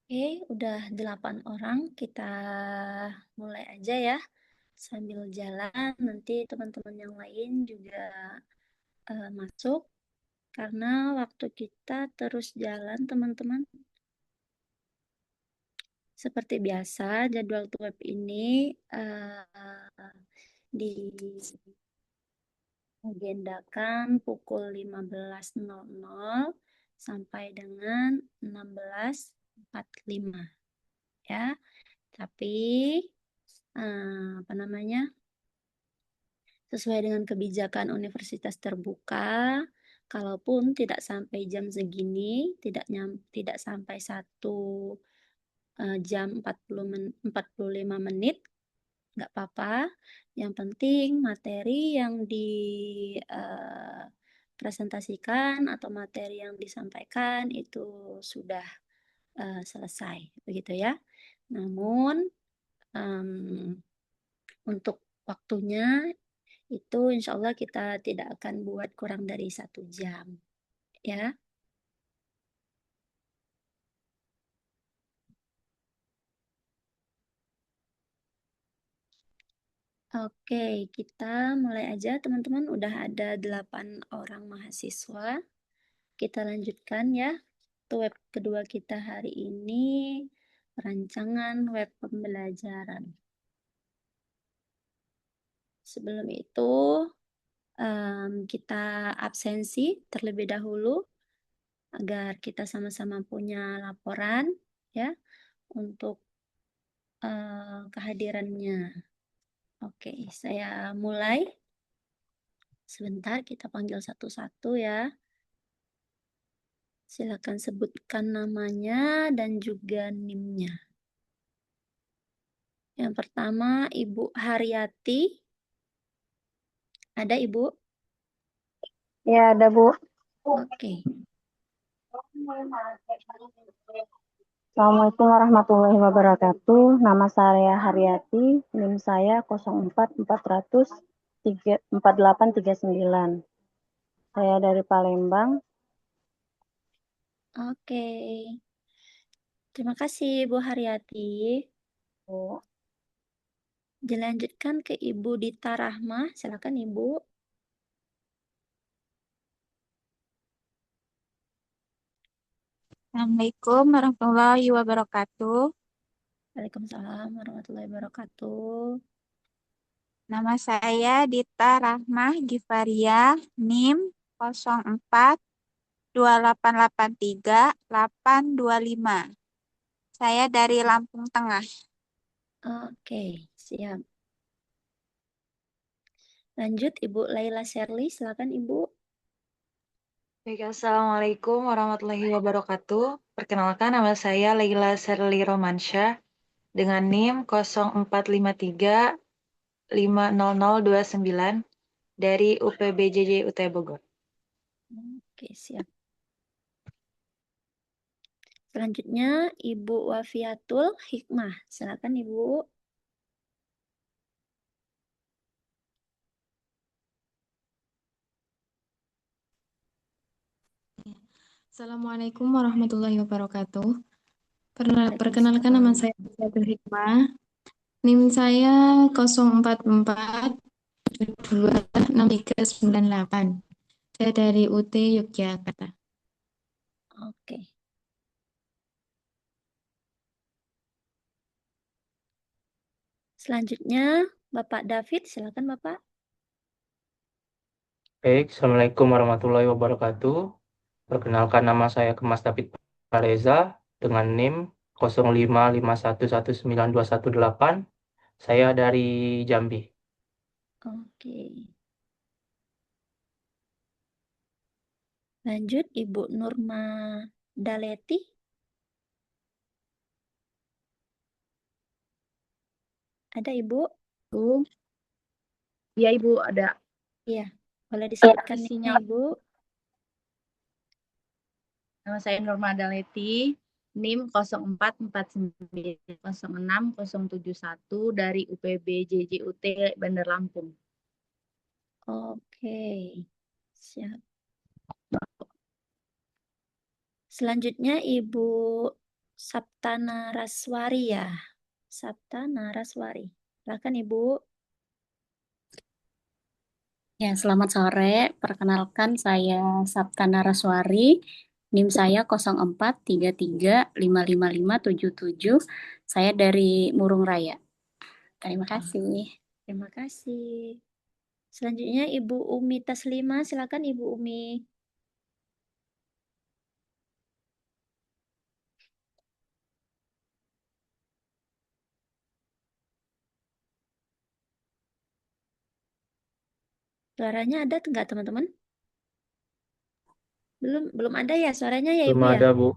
Oke, udah 8 orang, kita mulai aja ya. Sambil jalan, nanti teman-teman yang lain juga masuk. Karena waktu kita terus jalan, teman-teman. Seperti biasa, jadwal web ini diagendakan pukul 15.00 sampai dengan 16.45 ya. Tapi apa namanya? Sesuai dengan kebijakan universitas terbuka, kalaupun tidak sampai jam segini, tidak sampai 1 jam 45 menit, nggak apa-apa. Yang penting materi yang dipresentasikan atau materi yang disampaikan itu sudah selesai, begitu ya. Namun untuk waktunya itu insya Allah kita tidak akan buat kurang dari 1 jam, ya. Oke, kita mulai aja teman-teman. Udah ada 8 orang mahasiswa. Kita lanjutkan ya. Web kedua kita hari ini, perancangan web pembelajaran. Sebelum itu, kita absensi terlebih dahulu agar kita sama-sama punya laporan ya untuk kehadirannya. Oke, saya mulai. Sebentar, kita panggil satu-satu ya. Silakan sebutkan namanya dan juga NIM-nya. Yang pertama, Ibu Haryati. Ada, Ibu? Ya, ada Bu. Oke. Assalamualaikum warahmatullahi wabarakatuh. Nama saya Haryati, NIM saya 04.400.4839. Saya dari Palembang. Oke. Terima kasih, Bu Haryati. Bu. Dilanjutkan ke Ibu Dita Rahma. Silakan, Ibu. Assalamualaikum warahmatullahi wabarakatuh. Waalaikumsalam warahmatullahi wabarakatuh. Nama saya Dita Rahmah Gifaria, NIM 042883 825. Saya dari Lampung Tengah. Oke, siap. Lanjut, Ibu Laila Sherly. Silakan, Ibu. Baik, Assalamualaikum warahmatullahi wabarakatuh. Perkenalkan, nama saya Laila Sherly Romansyah dengan NIM 0453500029 dari UPBJJ UT Bogor. Oke, siap. Selanjutnya, Ibu Wafiatul Hikmah. Silakan, Ibu. Assalamualaikum warahmatullahi wabarakatuh. Perkenalkan nama Waalaikumsalam. saya Fatul Hikmah. NIM saya 04426398. Saya dari UT Yogyakarta. Oke. Selanjutnya, Bapak David. Silakan, Bapak. Baik, Assalamualaikum warahmatullahi wabarakatuh. Perkenalkan, nama saya Kemas David Pareza dengan NIM 0551192118. Saya dari Jambi. Oke. Lanjut, Ibu Nurma Daleti. Ada, Ibu? Iya, Ibu, ada. Iya. Boleh disebutkan NIM-nya, Ibu? Nama saya Nurma Daleti, NIM 0449060071 dari UPB JJUT Bandar Lampung. Oke. Siap. Selanjutnya, Ibu Sapta Naraswari ya. Sapta Naraswari. Silakan Ibu. Ya, selamat sore. Perkenalkan saya Sapta Naraswari. NIM saya 0433555577. Saya dari Murung Raya. Terima kasih. Terima kasih. Selanjutnya Ibu Umi Taslima. Silakan Ibu Umi. Suaranya ada enggak teman-teman? Belum ada ya suaranya ya Belum Ibu ya? ada, Bu.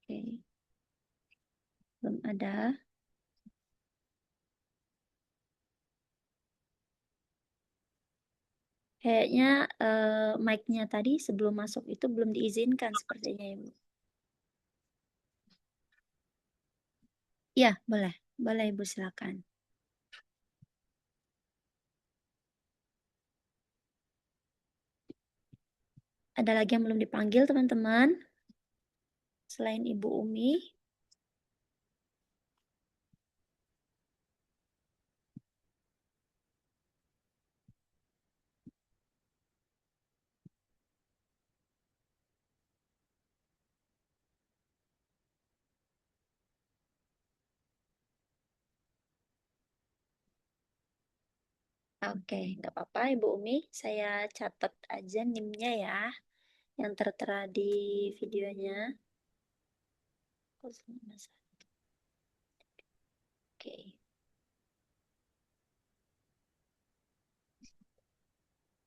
Oke. Belum ada. Kayaknya mic-nya tadi sebelum masuk itu belum diizinkan sepertinya Ibu. Ya, boleh. Boleh Ibu silakan. Ada lagi yang belum dipanggil teman-teman? Selain Ibu Umi. Oke, nggak apa-apa Ibu Umi. Saya catat aja NIM-nya ya. Yang tertera di videonya. 051. Oke.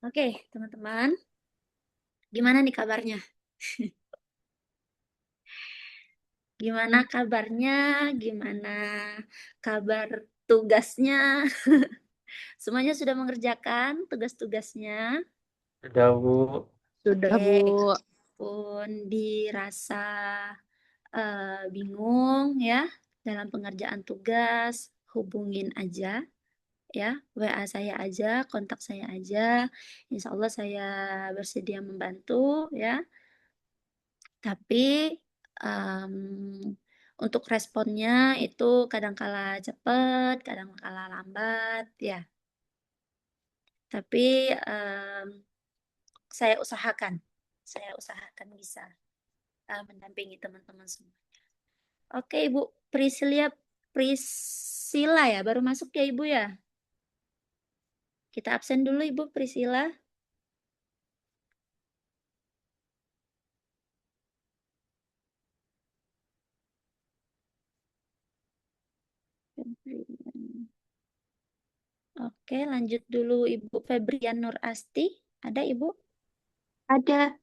Oke, teman-teman. Gimana nih kabarnya? Gimana kabarnya? Gimana kabar tugasnya? Semuanya sudah mengerjakan tugas-tugasnya? Sudah, Bu. Sudah, Oke, Bu. pun dirasa bingung ya dalam pengerjaan tugas, hubungin aja ya, WA saya aja, kontak saya aja. Insya Allah saya bersedia membantu ya. Tapi em, untuk responnya itu kadangkala cepat, kadangkala lambat ya. Tapi saya usahakan bisa mendampingi teman-teman semua. Oke, Ibu Priscilla ya, baru masuk ya Ibu ya. Kita absen dulu Ibu Priscilla. Oke, lanjut dulu Ibu Febrian Nur Asti. Ada Ibu? Ada.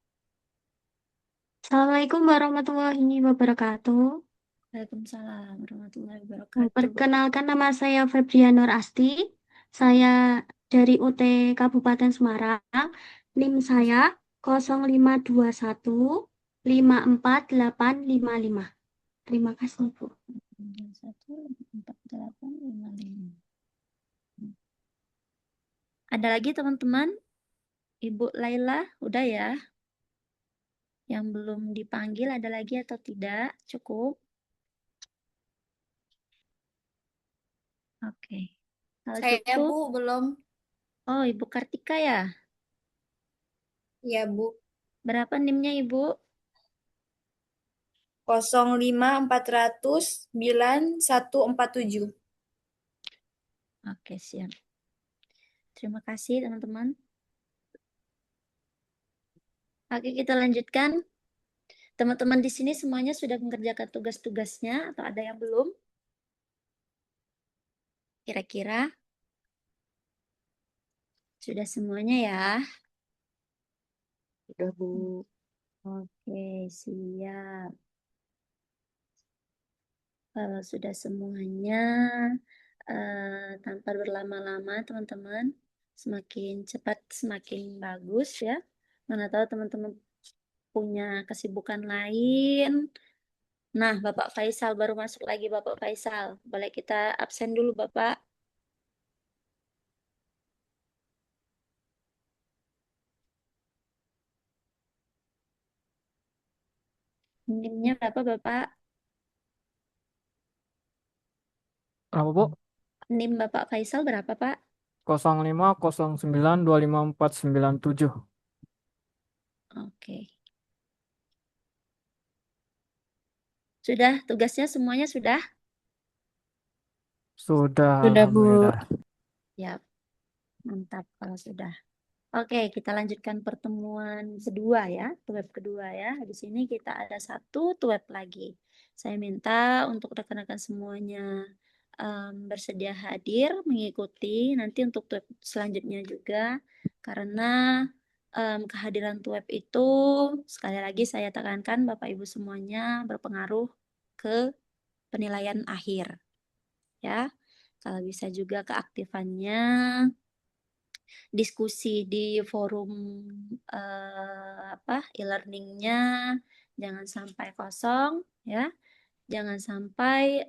Assalamualaikum warahmatullahi wabarakatuh. Waalaikumsalam warahmatullahi wabarakatuh. Bu. Perkenalkan nama saya Febrian Nur Asti. Saya dari UT Kabupaten Semarang. NIM saya 0521 54855. Terima kasih, Bu. 14855. Ada lagi teman-teman? Ibu Laila, udah ya? Yang belum dipanggil ada lagi atau tidak? Cukup? Oke. Kalau Saya cukup, Bu belum. oh Ibu Kartika ya? Ya Bu. Berapa NIM-nya Ibu? 0540091147. Oke, siap. Terima kasih teman-teman. Oke, kita lanjutkan. Teman-teman di sini semuanya sudah mengerjakan tugas-tugasnya atau ada yang belum? Kira-kira sudah semuanya ya? Sudah, Bu. Oke, siap. Kalau sudah semuanya, tanpa berlama-lama teman-teman, semakin cepat semakin bagus ya. Mana tahu teman-teman punya kesibukan lain. Nah, Bapak Faisal baru masuk lagi, Bapak Faisal. Boleh kita absen dulu, Bapak? NIM-nya berapa, Bapak? Apa, Bu? NIM Bapak Faisal berapa, Pak? 0509254497. Oke. Sudah, tugasnya semuanya sudah? Sudah, Sudah, Bu. alhamdulillah. Ya, mantap kalau sudah. Oke, kita lanjutkan pertemuan kedua ya, web kedua ya. Habis ini kita ada satu web lagi. Saya minta untuk rekan-rekan semuanya bersedia hadir mengikuti nanti untuk web selanjutnya juga, karena kehadiran web itu sekali lagi saya tekankan Bapak Ibu semuanya berpengaruh ke penilaian akhir ya. Kalau bisa juga keaktifannya, diskusi di forum e-learningnya jangan sampai kosong ya, jangan sampai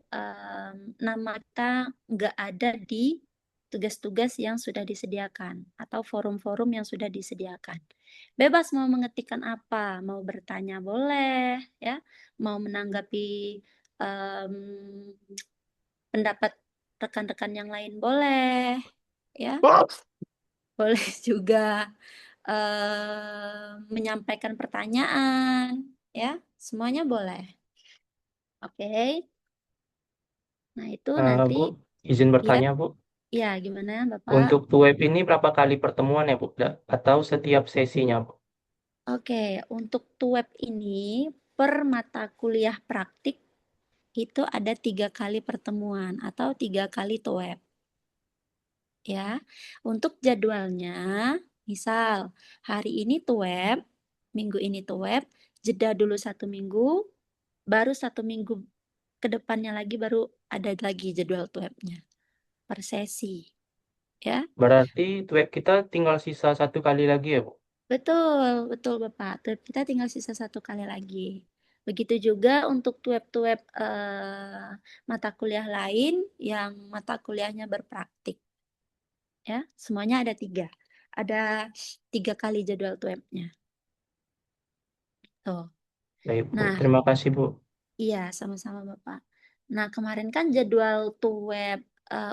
nama kita nggak ada di tugas-tugas yang sudah disediakan atau forum-forum yang sudah disediakan. Bebas mau mengetikkan apa, mau bertanya boleh ya, mau menanggapi pendapat rekan-rekan yang lain boleh ya, boleh juga menyampaikan pertanyaan ya, semuanya boleh. Oke. Nah, itu nanti Bu, izin ya, bertanya, Bu. ya gimana Bapak? Untuk web ini berapa kali pertemuan ya, Bu? Atau setiap sesinya, Bu? Oke, untuk web ini per mata kuliah praktik itu ada 3 kali pertemuan atau 3 kali web. Ya, untuk jadwalnya, misal hari ini web, minggu ini web, jeda dulu 1 minggu, baru 1 minggu ke depannya lagi baru ada lagi jadwal webnya per sesi. Ya, Berarti web kita tinggal sisa 1 kali lagi ya, Bu? betul, betul Bapak. Web kita tinggal sisa 1 kali lagi. Begitu juga untuk web mata kuliah lain yang mata kuliahnya berpraktik. Ya, semuanya ada 3. Ada 3 kali jadwal webnya. Tuh. Baik, Bu. Nah, Terima kasih, Bu. iya, sama-sama Bapak. Nah, kemarin kan jadwal web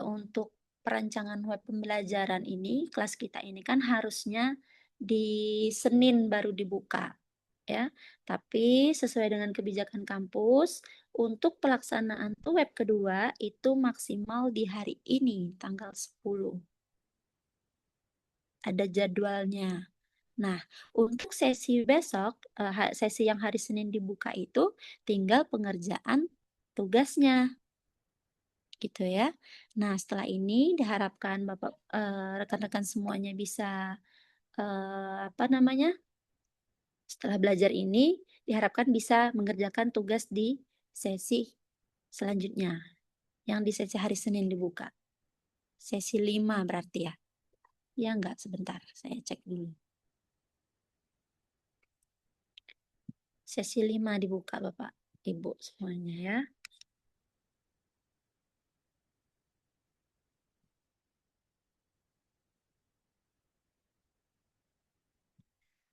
untuk perancangan web pembelajaran ini, kelas kita ini kan harusnya di Senin baru dibuka. Ya, tapi sesuai dengan kebijakan kampus, untuk pelaksanaan web kedua itu maksimal di hari ini, tanggal 10. Ada jadwalnya. Nah, untuk sesi besok, sesi yang hari Senin dibuka itu tinggal pengerjaan tugasnya. Gitu ya. Nah, setelah ini diharapkan Bapak rekan-rekan semuanya bisa setelah belajar ini diharapkan bisa mengerjakan tugas di sesi selanjutnya yang di sesi hari Senin dibuka. Sesi 5 berarti ya. Ya enggak, sebentar saya cek dulu. Sesi 5 dibuka Bapak, Ibu semuanya ya.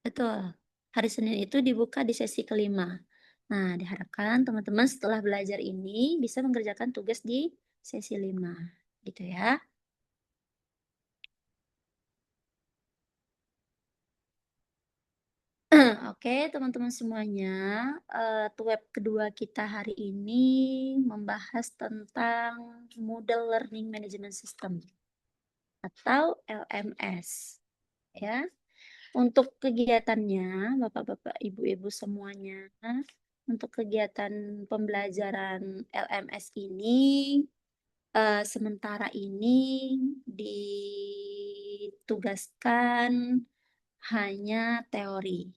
Betul. Hari Senin itu dibuka di sesi kelima. Nah, diharapkan teman-teman setelah belajar ini bisa mengerjakan tugas di sesi 5. Gitu ya. Oke, teman-teman semuanya. Web kedua kita hari ini membahas tentang Model Learning Management System atau LMS. Ya. Untuk kegiatannya, Bapak-bapak, Ibu-ibu semuanya, untuk kegiatan pembelajaran LMS ini sementara ini ditugaskan hanya teori.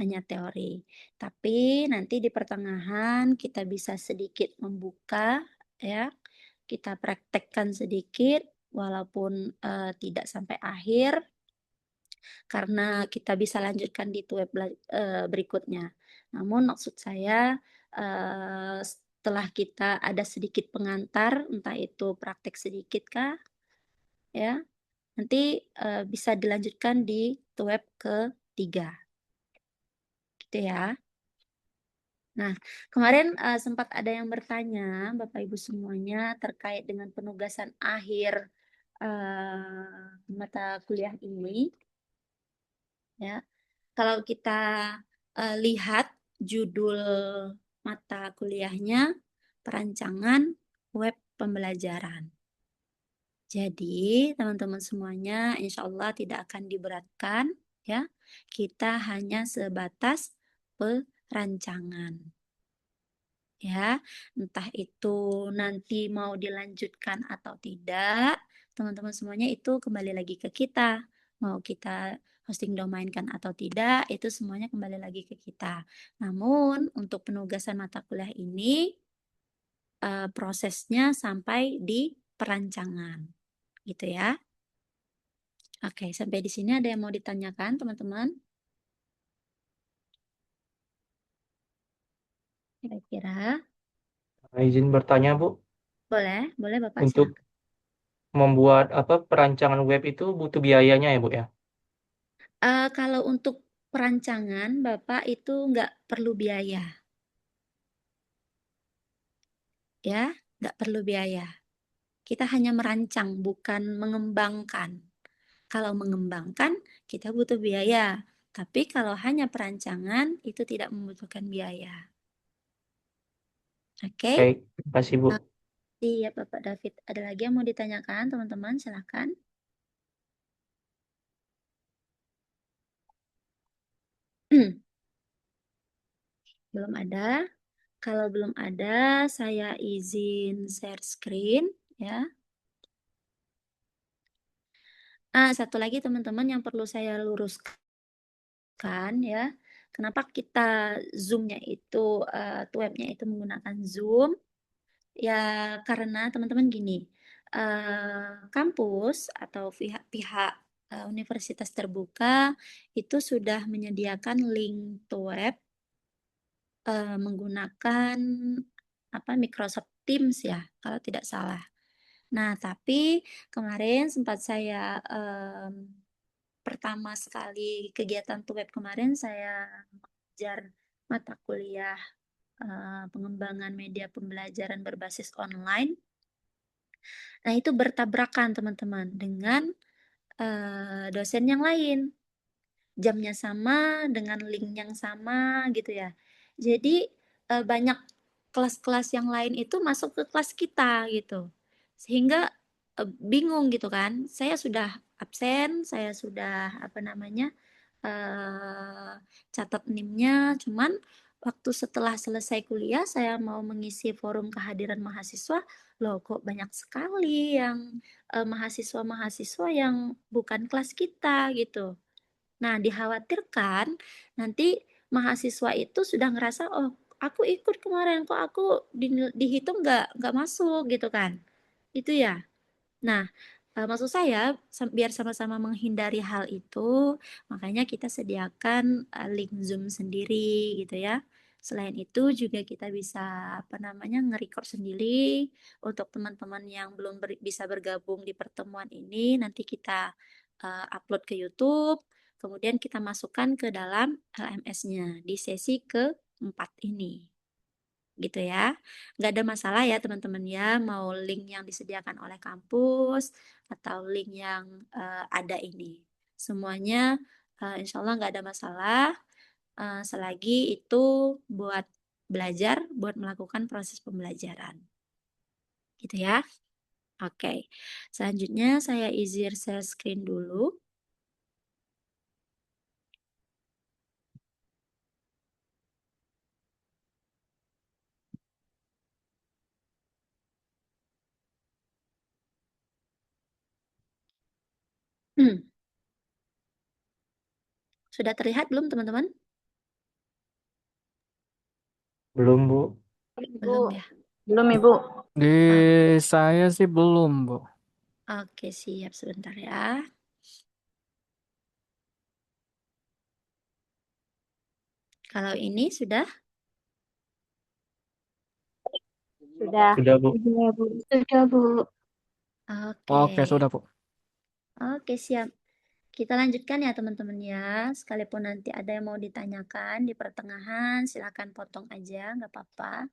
Hanya teori. Tapi nanti di pertengahan kita bisa sedikit membuka ya. Kita praktekkan sedikit walaupun tidak sampai akhir, karena kita bisa lanjutkan di web berikutnya. Namun maksud saya setelah kita ada sedikit pengantar, entah itu praktek sedikit kah, ya, nanti bisa dilanjutkan di web ketiga. Gitu ya. Nah, kemarin sempat ada yang bertanya, Bapak Ibu semuanya, terkait dengan penugasan akhir mata kuliah ini. Ya, kalau kita lihat judul mata kuliahnya, perancangan web pembelajaran. Jadi, teman-teman semuanya, insya Allah tidak akan diberatkan, ya. Kita hanya sebatas perancangan. Ya, entah itu nanti mau dilanjutkan atau tidak, teman-teman semuanya itu kembali lagi ke kita. Mau kita hosting domain kan atau tidak, itu semuanya kembali lagi ke kita. Namun, untuk penugasan mata kuliah ini, prosesnya sampai di perancangan. Gitu ya. Oke, sampai di sini ada yang mau ditanyakan, teman-teman? Kira-kira Izin bertanya, Bu, boleh Bapak untuk silakan. membuat perancangan web itu butuh biayanya ya, Bu ya? Kalau untuk perancangan, Bapak itu nggak perlu biaya. Ya, nggak perlu biaya. Kita hanya merancang, bukan mengembangkan. Kalau mengembangkan, kita butuh biaya. Tapi kalau hanya perancangan, itu tidak membutuhkan biaya. Oke? Baik, terima kasih, Bu. Iya, Bapak David. Ada lagi yang mau ditanyakan, teman-teman? Silakan. Belum ada. Kalau belum ada, saya izin share screen, ya. Satu lagi teman-teman yang perlu saya luruskan, ya. Kenapa kita Zoom-nya itu, webnya itu menggunakan Zoom? Ya, karena teman-teman gini, kampus atau pihak-pihak universitas terbuka itu sudah menyediakan link to web menggunakan Microsoft Teams ya, kalau tidak salah. Nah, tapi kemarin sempat saya pertama sekali kegiatan web kemarin saya mengajar mata kuliah pengembangan media pembelajaran berbasis online. Nah, itu bertabrakan teman-teman dengan dosen yang lain. Jamnya sama, dengan link yang sama gitu ya. Jadi banyak kelas-kelas yang lain itu masuk ke kelas kita gitu. Sehingga bingung gitu kan. Saya sudah absen, saya sudah catat NIM-nya, cuman waktu setelah selesai kuliah saya mau mengisi forum kehadiran mahasiswa, loh kok banyak sekali yang mahasiswa-mahasiswa yang bukan kelas kita gitu. Nah, dikhawatirkan nanti mahasiswa itu sudah ngerasa, oh aku ikut kemarin kok aku dihitung nggak masuk gitu kan. Itu ya. Nah, maksud saya biar sama-sama menghindari hal itu, makanya kita sediakan link Zoom sendiri gitu ya. Selain itu juga kita bisa nge-record sendiri untuk teman-teman yang belum bisa bergabung di pertemuan ini, nanti kita upload ke YouTube, kemudian kita masukkan ke dalam LMS-nya di sesi keempat ini. Gitu ya. Nggak ada masalah ya teman-teman ya, mau link yang disediakan oleh kampus atau link yang ada ini. Semuanya insya Allah nggak ada masalah selagi itu buat belajar, buat melakukan proses pembelajaran. Gitu ya. Oke. Selanjutnya saya izin share screen dulu. Sudah terlihat belum teman-teman? Belum, Bu. Belum ya. Belum, Ibu. Di saya sih belum, Bu. Oke, siap sebentar ya. Kalau ini sudah? Sudah. Sudah, Bu. Sudah, Bu. Sudah, Bu. Oke. Oke, sudah, Bu. Oke, siap. Kita lanjutkan ya teman-teman ya. Sekalipun nanti ada yang mau ditanyakan di pertengahan, silakan potong aja, nggak apa-apa.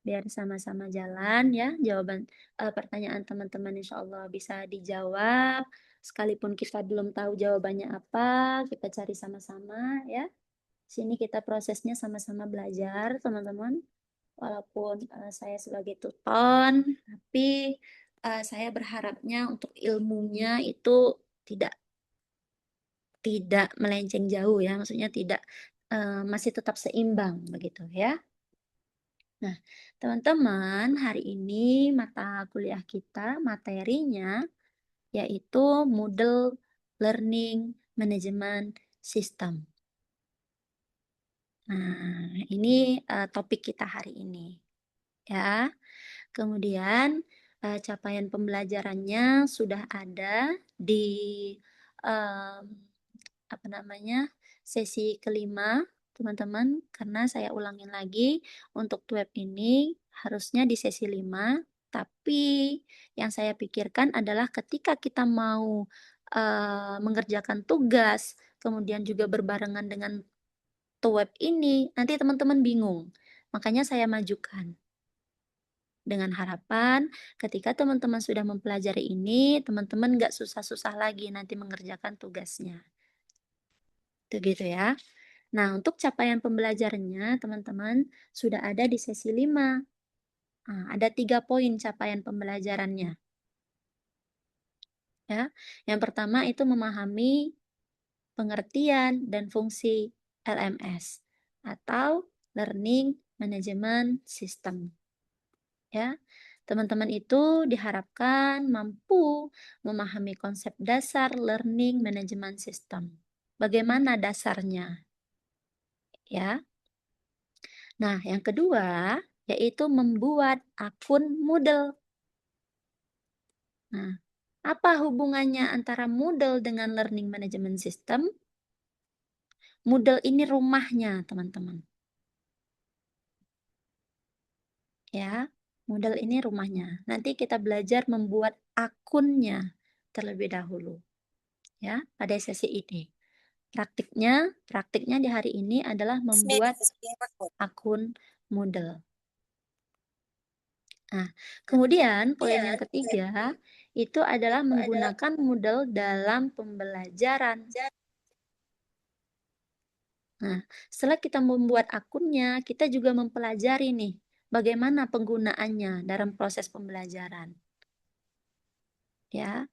Biar sama-sama jalan ya. Jawaban pertanyaan teman-teman insya Allah bisa dijawab. Sekalipun kita belum tahu jawabannya apa, kita cari sama-sama ya. Sini kita prosesnya sama-sama belajar teman-teman. Walaupun saya sebagai tutor, tapi saya berharapnya untuk ilmunya itu tidak melenceng jauh ya, maksudnya tidak masih tetap seimbang begitu ya. Nah, teman-teman, hari ini mata kuliah kita materinya yaitu Moodle Learning Management System. Nah, ini topik kita hari ini ya. Kemudian capaian pembelajarannya sudah ada di apa namanya sesi kelima teman-teman, karena saya ulangin lagi untuk web ini harusnya di sesi 5, tapi yang saya pikirkan adalah ketika kita mau mengerjakan tugas kemudian juga berbarengan dengan web ini, nanti teman-teman bingung, makanya saya majukan dengan harapan ketika teman-teman sudah mempelajari ini, teman-teman nggak susah-susah lagi nanti mengerjakan tugasnya. Itu gitu ya. Nah, untuk capaian pembelajarannya, teman-teman sudah ada di sesi 5. Nah, ada 3 poin capaian pembelajarannya. Ya. Yang pertama itu memahami pengertian dan fungsi LMS atau Learning Management System. Ya. Teman-teman itu diharapkan mampu memahami konsep dasar Learning Management System. Bagaimana dasarnya? Ya. Nah, yang kedua yaitu membuat akun Moodle. Nah, apa hubungannya antara Moodle dengan Learning Management System? Moodle ini rumahnya, teman-teman. Ya, Moodle ini rumahnya. Nanti kita belajar membuat akunnya terlebih dahulu. Ya, pada sesi ini. Praktiknya di hari ini adalah membuat akun Moodle. Nah, kemudian poin yang ketiga itu adalah menggunakan Moodle dalam pembelajaran. Nah, setelah kita membuat akunnya, kita juga mempelajari nih bagaimana penggunaannya dalam proses pembelajaran. Ya,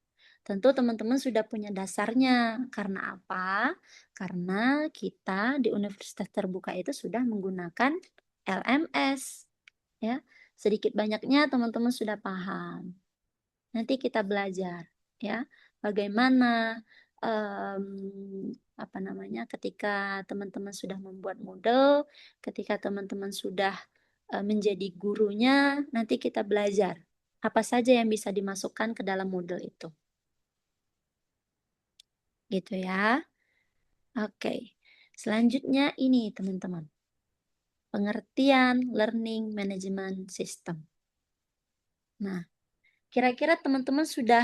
tentu teman-teman sudah punya dasarnya. Karena apa? Karena kita di Universitas Terbuka itu sudah menggunakan LMS. Ya, sedikit banyaknya teman-teman sudah paham. Nanti kita belajar ya bagaimana apa namanya ketika teman-teman sudah membuat model, ketika teman-teman sudah menjadi gurunya, nanti kita belajar apa saja yang bisa dimasukkan ke dalam model itu. Gitu ya. Oke. Selanjutnya ini teman-teman. Pengertian Learning Management System. Nah, kira-kira teman-teman sudah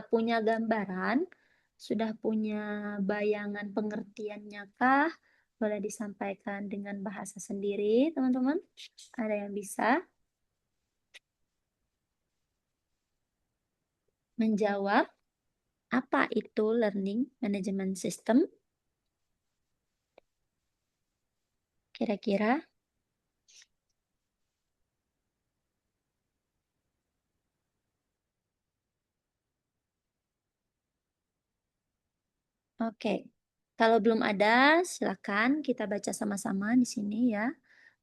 punya gambaran, sudah punya bayangan pengertiannya kah? Boleh disampaikan dengan bahasa sendiri, teman-teman? Ada yang bisa menjawab apa itu Learning Management System? Kira-kira? Oke. Kalau belum ada, silakan kita baca sama-sama di sini ya.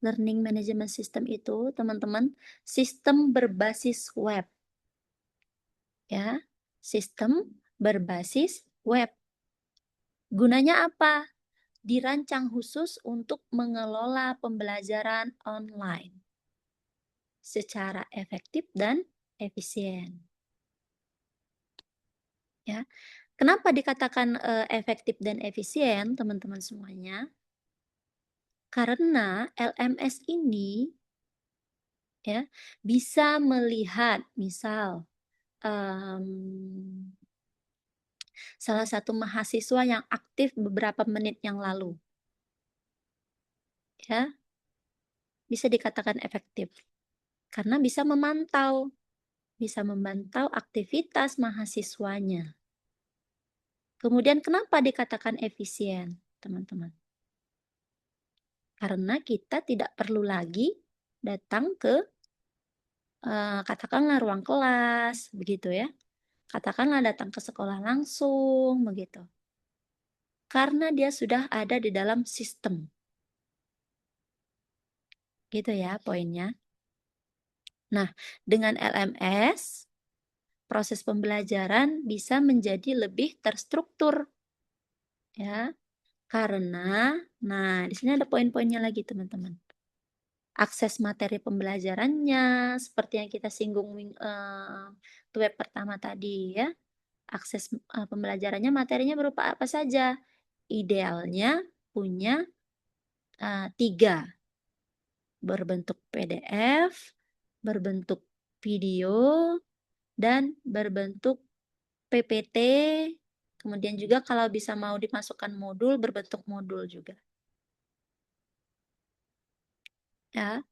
Learning Management System itu, teman-teman, sistem berbasis web. Ya, sistem berbasis web. Gunanya apa? Dirancang khusus untuk mengelola pembelajaran online secara efektif dan efisien. Ya. Kenapa dikatakan efektif dan efisien, teman-teman semuanya? Karena LMS ini ya bisa melihat misal salah satu mahasiswa yang aktif beberapa menit yang lalu. Ya, bisa dikatakan efektif karena bisa memantau aktivitas mahasiswanya. Kemudian kenapa dikatakan efisien, teman-teman? Karena kita tidak perlu lagi datang ke katakanlah ruang kelas, begitu ya. Katakanlah datang ke sekolah langsung, begitu. Karena dia sudah ada di dalam sistem. Gitu ya poinnya. Nah, dengan LMS, proses pembelajaran bisa menjadi lebih terstruktur. Ya, karena, nah di sini ada poin-poinnya lagi teman-teman. Akses materi pembelajarannya, seperti yang kita singgung web pertama tadi ya. Akses pembelajarannya, materinya berupa apa saja? Idealnya punya 3. Berbentuk PDF, berbentuk video, dan berbentuk PPT. Kemudian juga kalau bisa mau dimasukkan modul, berbentuk modul juga. Ya.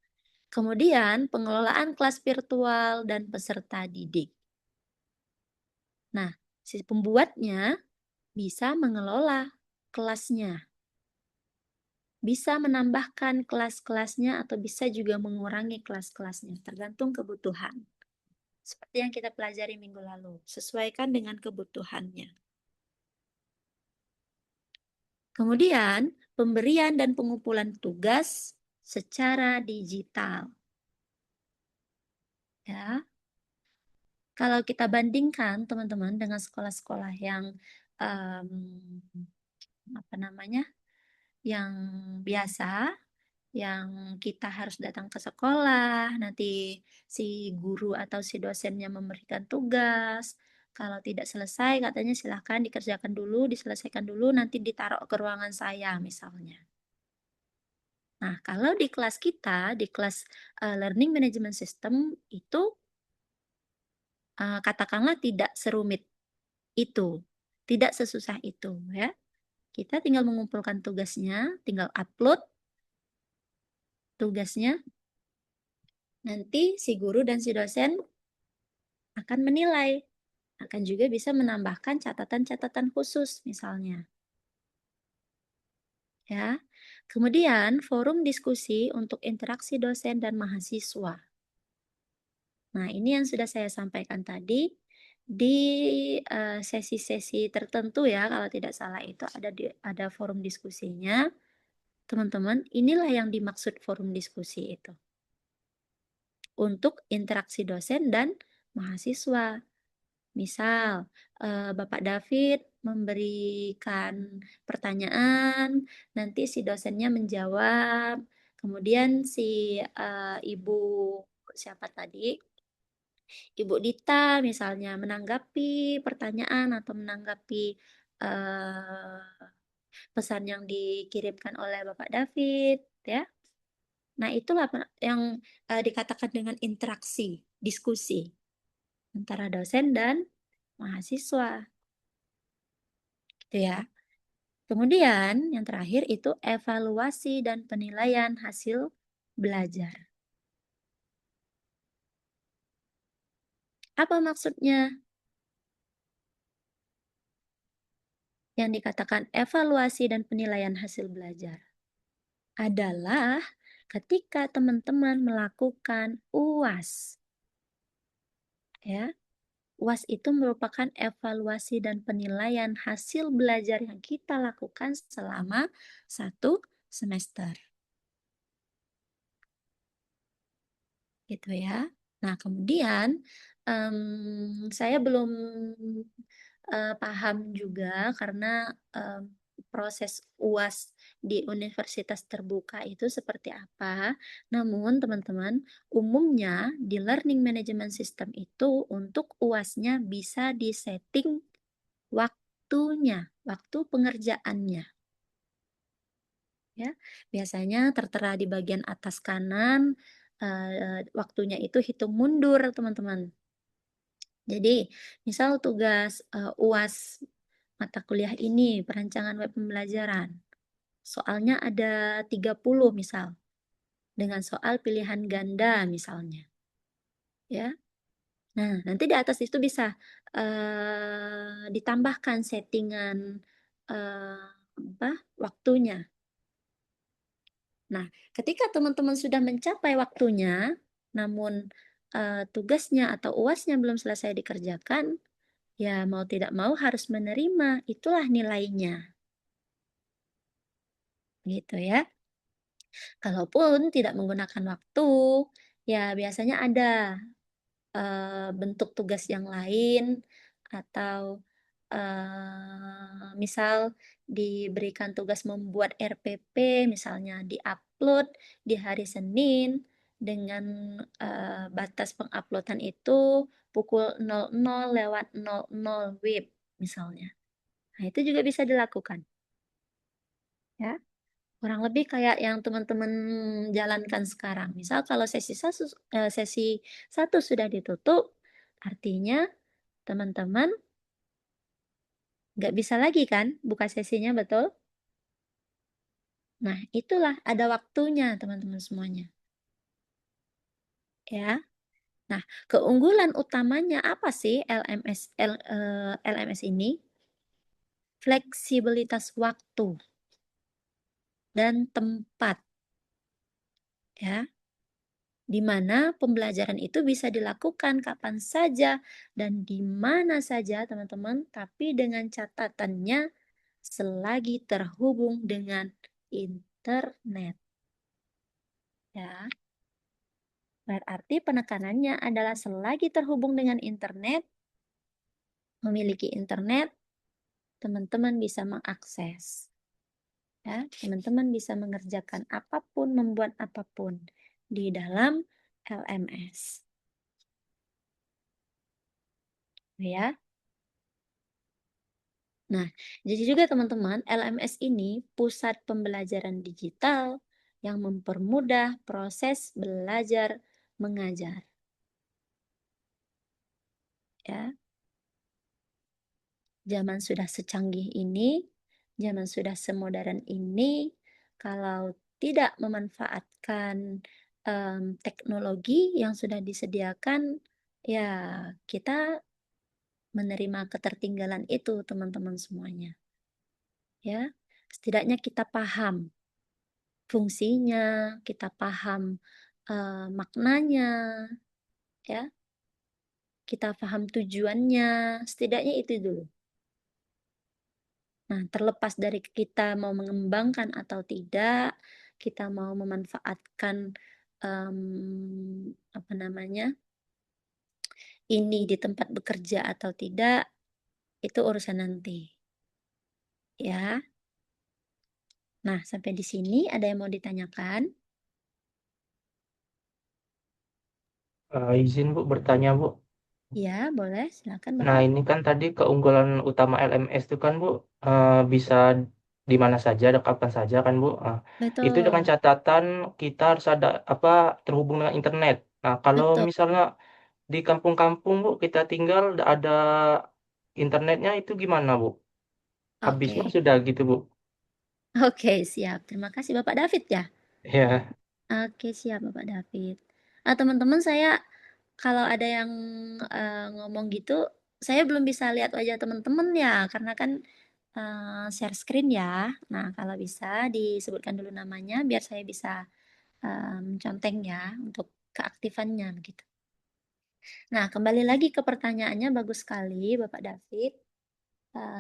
Kemudian pengelolaan kelas virtual dan peserta didik. Nah, si pembuatnya bisa mengelola kelasnya. Bisa menambahkan kelas-kelasnya atau bisa juga mengurangi kelas-kelasnya, tergantung kebutuhan. Seperti yang kita pelajari minggu lalu, sesuaikan dengan kebutuhannya. Kemudian, pemberian dan pengumpulan tugas secara digital. Ya. Kalau kita bandingkan teman-teman dengan sekolah-sekolah yang yang biasa, yang kita harus datang ke sekolah, nanti si guru atau si dosennya memberikan tugas. Kalau tidak selesai, katanya silahkan dikerjakan dulu, diselesaikan dulu, nanti ditaruh ke ruangan saya misalnya. Nah, kalau di kelas kita, di kelas Learning Management System, itu katakanlah tidak serumit itu, tidak sesusah itu ya. Kita tinggal mengumpulkan tugasnya, tinggal upload tugasnya, nanti si guru dan si dosen akan menilai, akan juga bisa menambahkan catatan-catatan khusus misalnya. Ya. Kemudian forum diskusi untuk interaksi dosen dan mahasiswa. Nah, ini yang sudah saya sampaikan tadi di sesi-sesi tertentu ya, kalau tidak salah itu ada forum diskusinya. Teman-teman, inilah yang dimaksud forum diskusi itu. Untuk interaksi dosen dan mahasiswa. Misal, Bapak David memberikan pertanyaan, nanti si dosennya menjawab, kemudian si Ibu siapa tadi? Ibu Dita misalnya menanggapi pertanyaan atau menanggapi pesan yang dikirimkan oleh Bapak David, ya. Nah, itulah yang dikatakan dengan interaksi, diskusi antara dosen dan mahasiswa. Gitu ya. Kemudian yang terakhir itu evaluasi dan penilaian hasil belajar. Apa maksudnya? Yang dikatakan evaluasi dan penilaian hasil belajar adalah ketika teman-teman melakukan UAS. Ya. UAS itu merupakan evaluasi dan penilaian hasil belajar yang kita lakukan selama 1 semester. Gitu ya. Nah, kemudian saya belum paham juga karena proses UAS di universitas terbuka itu seperti apa. Namun teman-teman, umumnya di Learning Management System itu untuk UAS-nya bisa disetting waktunya, waktu pengerjaannya. Ya, biasanya tertera di bagian atas kanan, waktunya itu hitung mundur, teman-teman. Jadi, misal tugas UAS mata kuliah ini, perancangan web pembelajaran. Soalnya ada 30 misal, dengan soal pilihan ganda misalnya. Ya. Nah, nanti di atas itu bisa ditambahkan settingan waktunya. Nah, ketika teman-teman sudah mencapai waktunya, namun tugasnya atau UASnya belum selesai dikerjakan, ya mau tidak mau harus menerima, itulah nilainya. Gitu ya. Kalaupun tidak menggunakan waktu, ya biasanya ada bentuk tugas yang lain atau misal diberikan tugas membuat RPP misalnya diupload di hari Senin dengan batas penguploadan itu pukul 00:00 WIB misalnya. Nah, itu juga bisa dilakukan. Ya. Kurang lebih kayak yang teman-teman jalankan sekarang. Misal kalau sesi satu sudah ditutup, artinya teman-teman nggak bisa lagi kan buka sesinya, betul? Nah, itulah ada waktunya teman-teman semuanya. Ya. Nah, keunggulan utamanya apa sih LMS ini? Fleksibilitas waktu dan tempat. Ya. Di mana pembelajaran itu bisa dilakukan kapan saja dan di mana saja teman-teman, tapi dengan catatannya selagi terhubung dengan internet. Ya. Berarti penekanannya adalah selagi terhubung dengan internet, memiliki internet, teman-teman bisa mengakses. Ya, teman-teman bisa mengerjakan apapun, membuat apapun di dalam LMS. Ya. Nah, jadi juga teman-teman, LMS ini pusat pembelajaran digital yang mempermudah proses belajar mengajar. Ya. Zaman sudah secanggih ini, zaman sudah semodern ini, kalau tidak memanfaatkan teknologi yang sudah disediakan, ya kita menerima ketertinggalan itu teman-teman semuanya. Ya, setidaknya kita paham fungsinya, kita paham maknanya, ya, kita paham tujuannya, setidaknya itu dulu. Nah, terlepas dari kita mau mengembangkan atau tidak, kita mau memanfaatkan ini di tempat bekerja atau tidak, itu urusan nanti. Ya. Nah, sampai di sini ada yang mau ditanyakan? Izin Bu bertanya Bu. Ya, boleh. Silakan Nah, Bapak. ini kan tadi keunggulan utama LMS itu kan Bu, bisa di mana saja, ada kapan saja kan Bu. Itu dengan Betul. catatan kita harus ada terhubung dengan internet. Nah, kalau Betul. misalnya di kampung-kampung Bu, kita tinggal ada internetnya itu gimana Bu? Habisnya Oke. sudah gitu Bu. Oke, siap. Terima kasih Bapak David ya. Ya, Oke, siap Bapak David. Teman-teman, saya kalau ada yang ngomong gitu, saya belum bisa lihat wajah teman-teman ya, karena kan share screen ya. Nah, kalau bisa disebutkan dulu namanya biar saya bisa menconteng ya untuk keaktifannya begitu. Nah, kembali lagi ke pertanyaannya, bagus sekali Bapak David.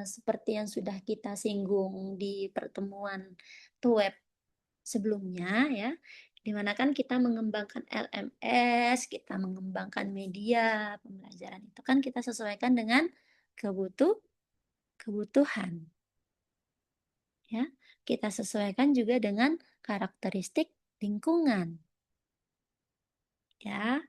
Seperti yang sudah kita singgung di pertemuan web sebelumnya ya, dimana kan kita mengembangkan LMS, kita mengembangkan media pembelajaran itu kan kita sesuaikan dengan kebutuhan. Ya, kita sesuaikan juga dengan karakteristik lingkungan. Ya.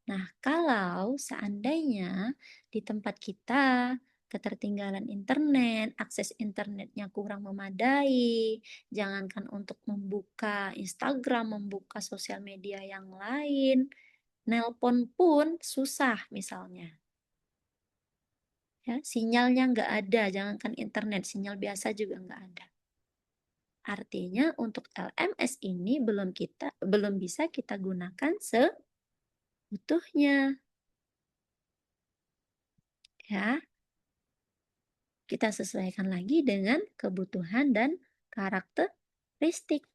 Nah, kalau seandainya di tempat kita ketertinggalan internet, akses internetnya kurang memadai, jangankan untuk membuka Instagram, membuka sosial media yang lain, nelpon pun susah misalnya. Ya, sinyalnya nggak ada, jangankan internet, sinyal biasa juga nggak ada. Artinya untuk LMS ini belum bisa kita gunakan seutuhnya. Ya, kita sesuaikan lagi dengan kebutuhan dan karakteristik.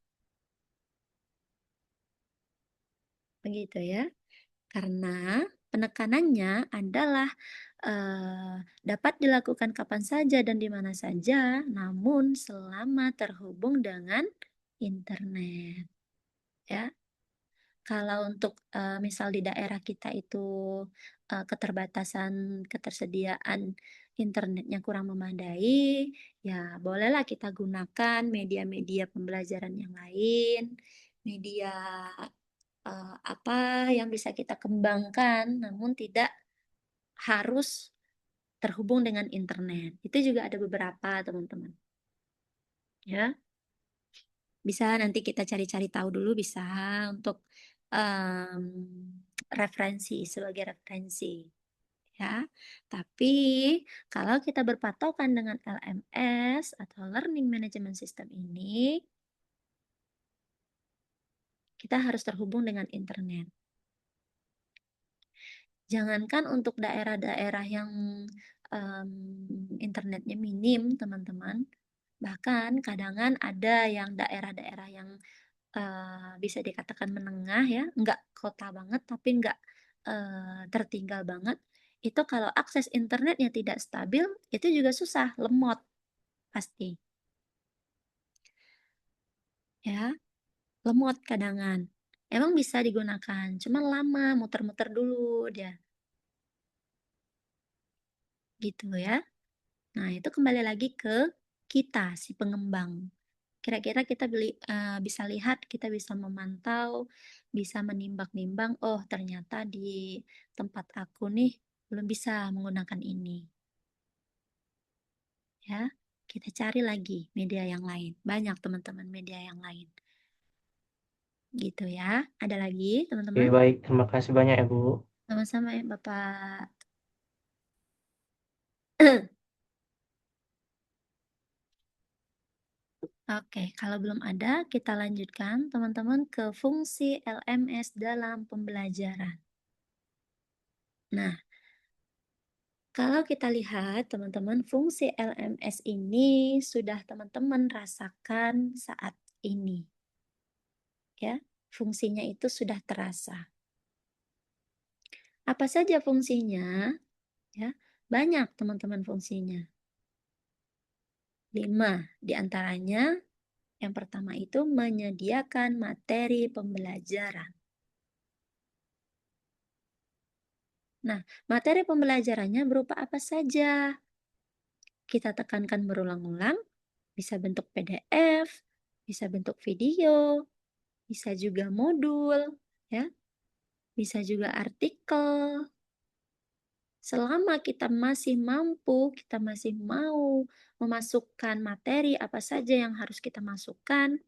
Begitu ya. Karena penekanannya adalah dapat dilakukan kapan saja dan di mana saja, namun selama terhubung dengan internet. Ya, kalau untuk misal di daerah kita itu ketersediaan internetnya kurang memadai, ya bolehlah kita gunakan media-media pembelajaran yang lain, media apa yang bisa kita kembangkan, namun tidak harus terhubung dengan internet. Itu juga ada beberapa, teman-teman. Ya, bisa nanti kita cari-cari tahu dulu, bisa untuk sebagai referensi. Ya, tapi kalau kita berpatokan dengan LMS atau Learning Management System ini, kita harus terhubung dengan internet. Jangankan untuk daerah-daerah yang internetnya minim, teman-teman. Bahkan kadangan ada yang daerah-daerah yang bisa dikatakan menengah ya, nggak kota banget tapi nggak tertinggal banget. Itu kalau akses internetnya tidak stabil, itu juga susah, lemot pasti. Ya, lemot kadangan. Emang bisa digunakan, cuman lama, muter-muter dulu dia. Gitu ya. Nah, itu kembali lagi ke kita, si pengembang. Kira-kira kita bisa lihat, kita bisa memantau, bisa menimbang-nimbang, oh ternyata di tempat aku nih belum bisa menggunakan ini. Ya, kita cari lagi media yang lain. Banyak teman-teman media yang lain. Gitu ya. Ada lagi Oke, teman-teman? baik. Terima kasih banyak ya, Bu. Sama-sama ya Bapak. Oke, kalau belum ada, kita lanjutkan teman-teman ke fungsi LMS dalam pembelajaran. Nah, kalau kita lihat teman-teman, fungsi LMS ini sudah teman-teman rasakan saat ini. Ya, fungsinya itu sudah terasa. Apa saja fungsinya? Ya, banyak teman-teman fungsinya. 5 diantaranya. Yang pertama itu menyediakan materi pembelajaran. Nah, materi pembelajarannya berupa apa saja? Kita tekankan berulang-ulang, bisa bentuk PDF, bisa bentuk video, bisa juga modul, ya, bisa juga artikel. Selama kita masih mampu, kita masih mau memasukkan materi apa saja yang harus kita masukkan,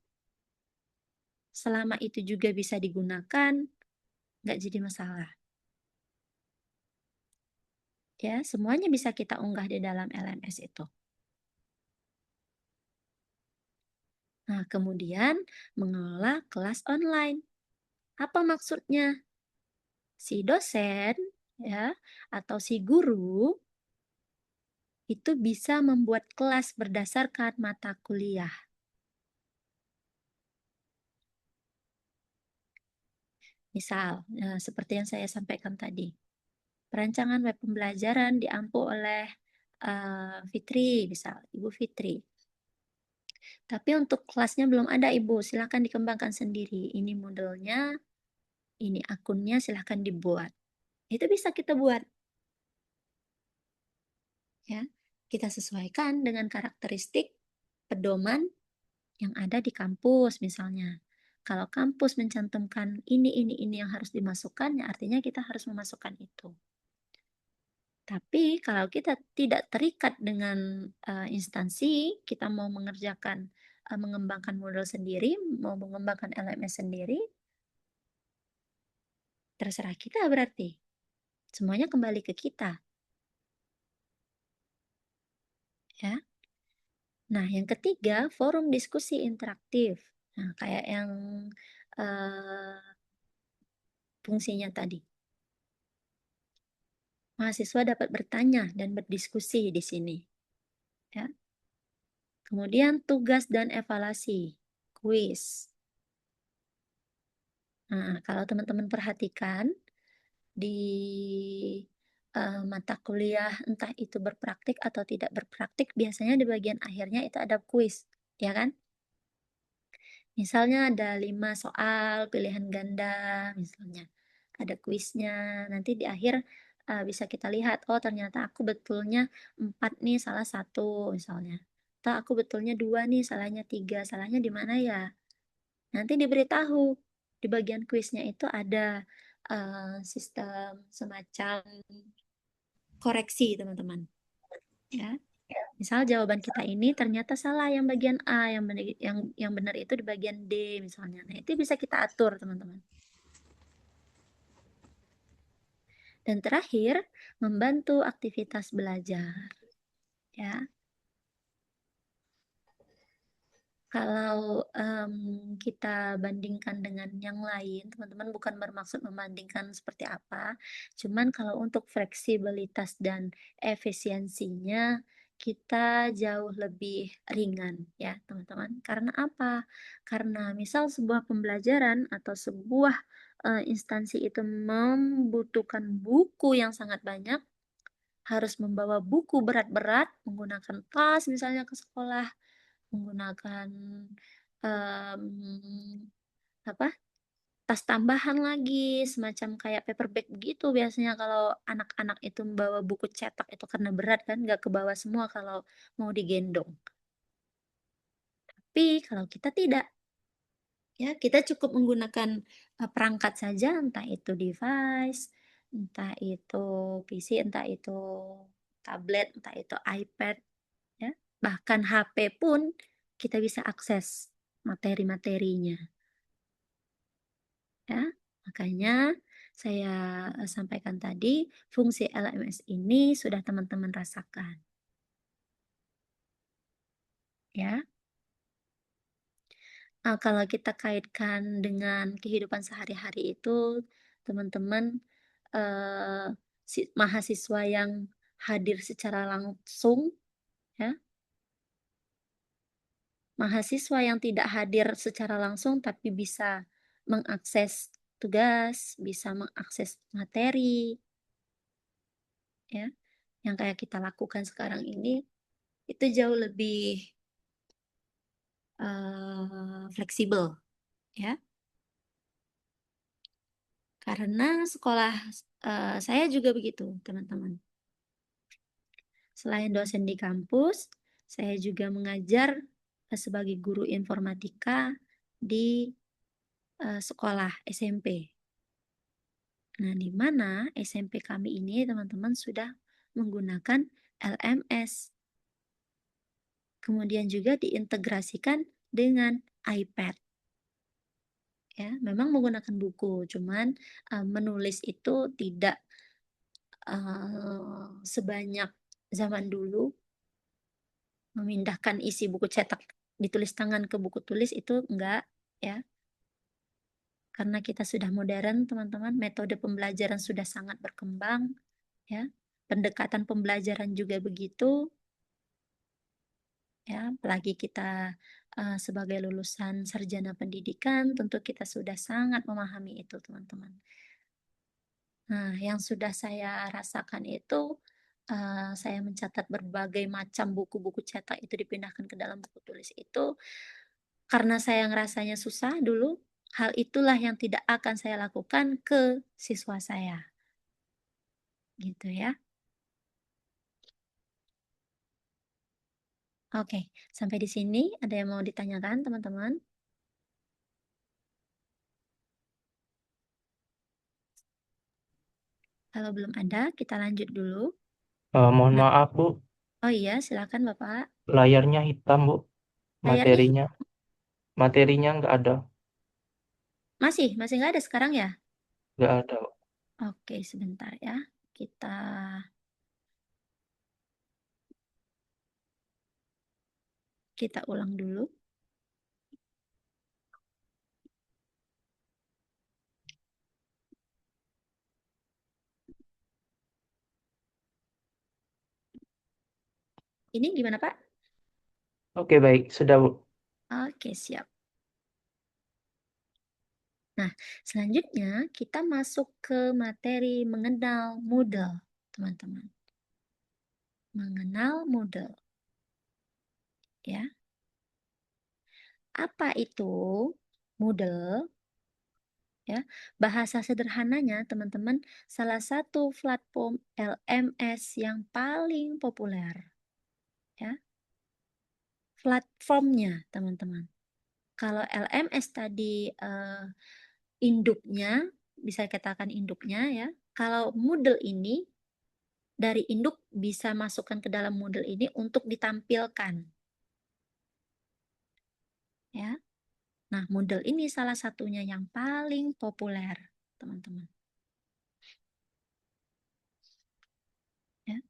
selama itu juga bisa digunakan, nggak jadi masalah. Ya, semuanya bisa kita unggah di dalam LMS itu. Nah, kemudian mengelola kelas online. Apa maksudnya? Si dosen ya atau si guru itu bisa membuat kelas berdasarkan mata kuliah. Misal, seperti yang saya sampaikan tadi, perancangan web pembelajaran diampu oleh Fitri, misal Ibu Fitri. Tapi untuk kelasnya belum ada Ibu, silahkan dikembangkan sendiri. Ini modelnya, ini akunnya, silahkan dibuat. Itu bisa kita buat. Ya, kita sesuaikan dengan karakteristik pedoman yang ada di kampus misalnya. Kalau kampus mencantumkan ini yang harus dimasukkan, ya artinya kita harus memasukkan itu. Tapi kalau kita tidak terikat dengan instansi, kita mau mengerjakan, mengembangkan model sendiri, mau mengembangkan LMS sendiri, terserah kita berarti. Semuanya kembali ke kita. ya. Nah, yang ketiga, forum diskusi interaktif. Nah, kayak yang fungsinya tadi. Mahasiswa dapat bertanya dan berdiskusi di sini. Ya. Kemudian tugas dan evaluasi, kuis. Nah, kalau teman-teman perhatikan di mata kuliah entah itu berpraktik atau tidak berpraktik, biasanya di bagian akhirnya itu ada kuis, ya kan? Misalnya ada 5 soal pilihan ganda, misalnya. Ada kuisnya, nanti di akhir bisa kita lihat, oh ternyata aku betulnya 4 nih, salah 1 misalnya. Atau aku betulnya 2 nih, salahnya 3, salahnya di mana ya? Nanti diberitahu, di bagian kuisnya itu ada sistem semacam koreksi teman-teman. Ya. Misal jawaban kita ini ternyata salah yang bagian A, yang benar itu di bagian D misalnya. Nah, itu bisa kita atur, teman-teman. Dan terakhir, membantu aktivitas belajar. Ya. Kalau kita bandingkan dengan yang lain, teman-teman bukan bermaksud membandingkan seperti apa, cuman kalau untuk fleksibilitas dan efisiensinya kita jauh lebih ringan ya teman-teman. Karena apa? Karena misal sebuah pembelajaran atau sebuah instansi itu membutuhkan buku yang sangat banyak, harus membawa buku berat-berat, menggunakan tas misalnya ke sekolah, menggunakan apa tas tambahan lagi semacam kayak paperback begitu biasanya kalau anak-anak itu membawa buku cetak itu karena berat kan nggak ke bawah semua kalau mau digendong. Tapi kalau kita tidak, ya kita cukup menggunakan perangkat saja, entah itu device, entah itu PC, entah itu tablet, entah itu iPad, ya bahkan HP pun kita bisa akses materi-materinya. Ya, makanya saya sampaikan tadi, fungsi LMS ini sudah teman-teman rasakan. Ya. Nah, kalau kita kaitkan dengan kehidupan sehari-hari itu, teman-teman mahasiswa yang hadir secara langsung, ya, mahasiswa yang tidak hadir secara langsung tapi bisa mengakses tugas, bisa mengakses materi, ya, yang kayak kita lakukan sekarang ini, itu jauh lebih fleksibel, ya. Karena sekolah saya juga begitu, teman-teman. Selain dosen di kampus, saya juga mengajar sebagai guru informatika di sekolah SMP. Nah, di mana SMP kami ini, teman-teman, sudah menggunakan LMS. Kemudian juga diintegrasikan dengan iPad. Ya, memang menggunakan buku, cuman menulis itu tidak sebanyak zaman dulu. Memindahkan isi buku cetak ditulis tangan ke buku tulis itu enggak, ya. Karena kita sudah modern, teman-teman, metode pembelajaran sudah sangat berkembang, ya. Pendekatan pembelajaran juga begitu, ya. Apalagi kita sebagai lulusan sarjana pendidikan, tentu kita sudah sangat memahami itu, teman-teman. Nah, yang sudah saya rasakan itu, saya mencatat berbagai macam buku-buku cetak itu dipindahkan ke dalam buku tulis itu, karena saya ngerasanya susah dulu, hal itulah yang tidak akan saya lakukan ke siswa saya. Gitu ya. Oke, sampai di sini ada yang mau ditanyakan, teman-teman? Kalau belum ada, kita lanjut dulu. Mohon Nah, maaf, Bu. oh iya, silakan Bapak. Layarnya hitam, Bu. Layarnya Materinya nggak ada. masih nggak ada sekarang ya? Nggak ada, Bu. Oke, sebentar ya. Kita Kita ulang dulu. Ini gimana, Pak? Oke, baik. Sudah, Bu. Oke, siap. Nah, selanjutnya kita masuk ke materi mengenal Moodle, teman-teman. Mengenal Moodle. Ya. Apa itu Moodle? Ya, bahasa sederhananya, teman-teman, salah satu platform LMS yang paling populer. Ya. Platformnya, teman-teman. Kalau LMS tadi induknya, bisa katakan induknya ya. Kalau Moodle ini dari induk bisa masukkan ke dalam Moodle ini untuk ditampilkan. Ya. Nah, Moodle ini salah satunya yang paling populer, teman-teman. Ya.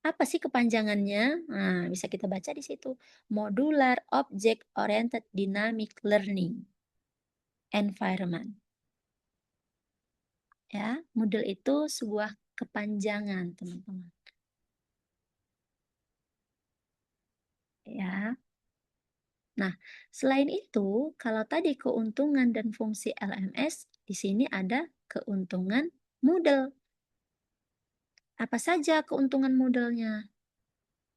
Apa sih kepanjangannya? Nah, bisa kita baca di situ. Modular Object Oriented Dynamic Learning Environment. Ya, Moodle itu sebuah kepanjangan, teman-teman. Ya. Nah, selain itu, kalau tadi keuntungan dan fungsi LMS, di sini ada keuntungan Moodle. Apa saja keuntungan Moodle-nya?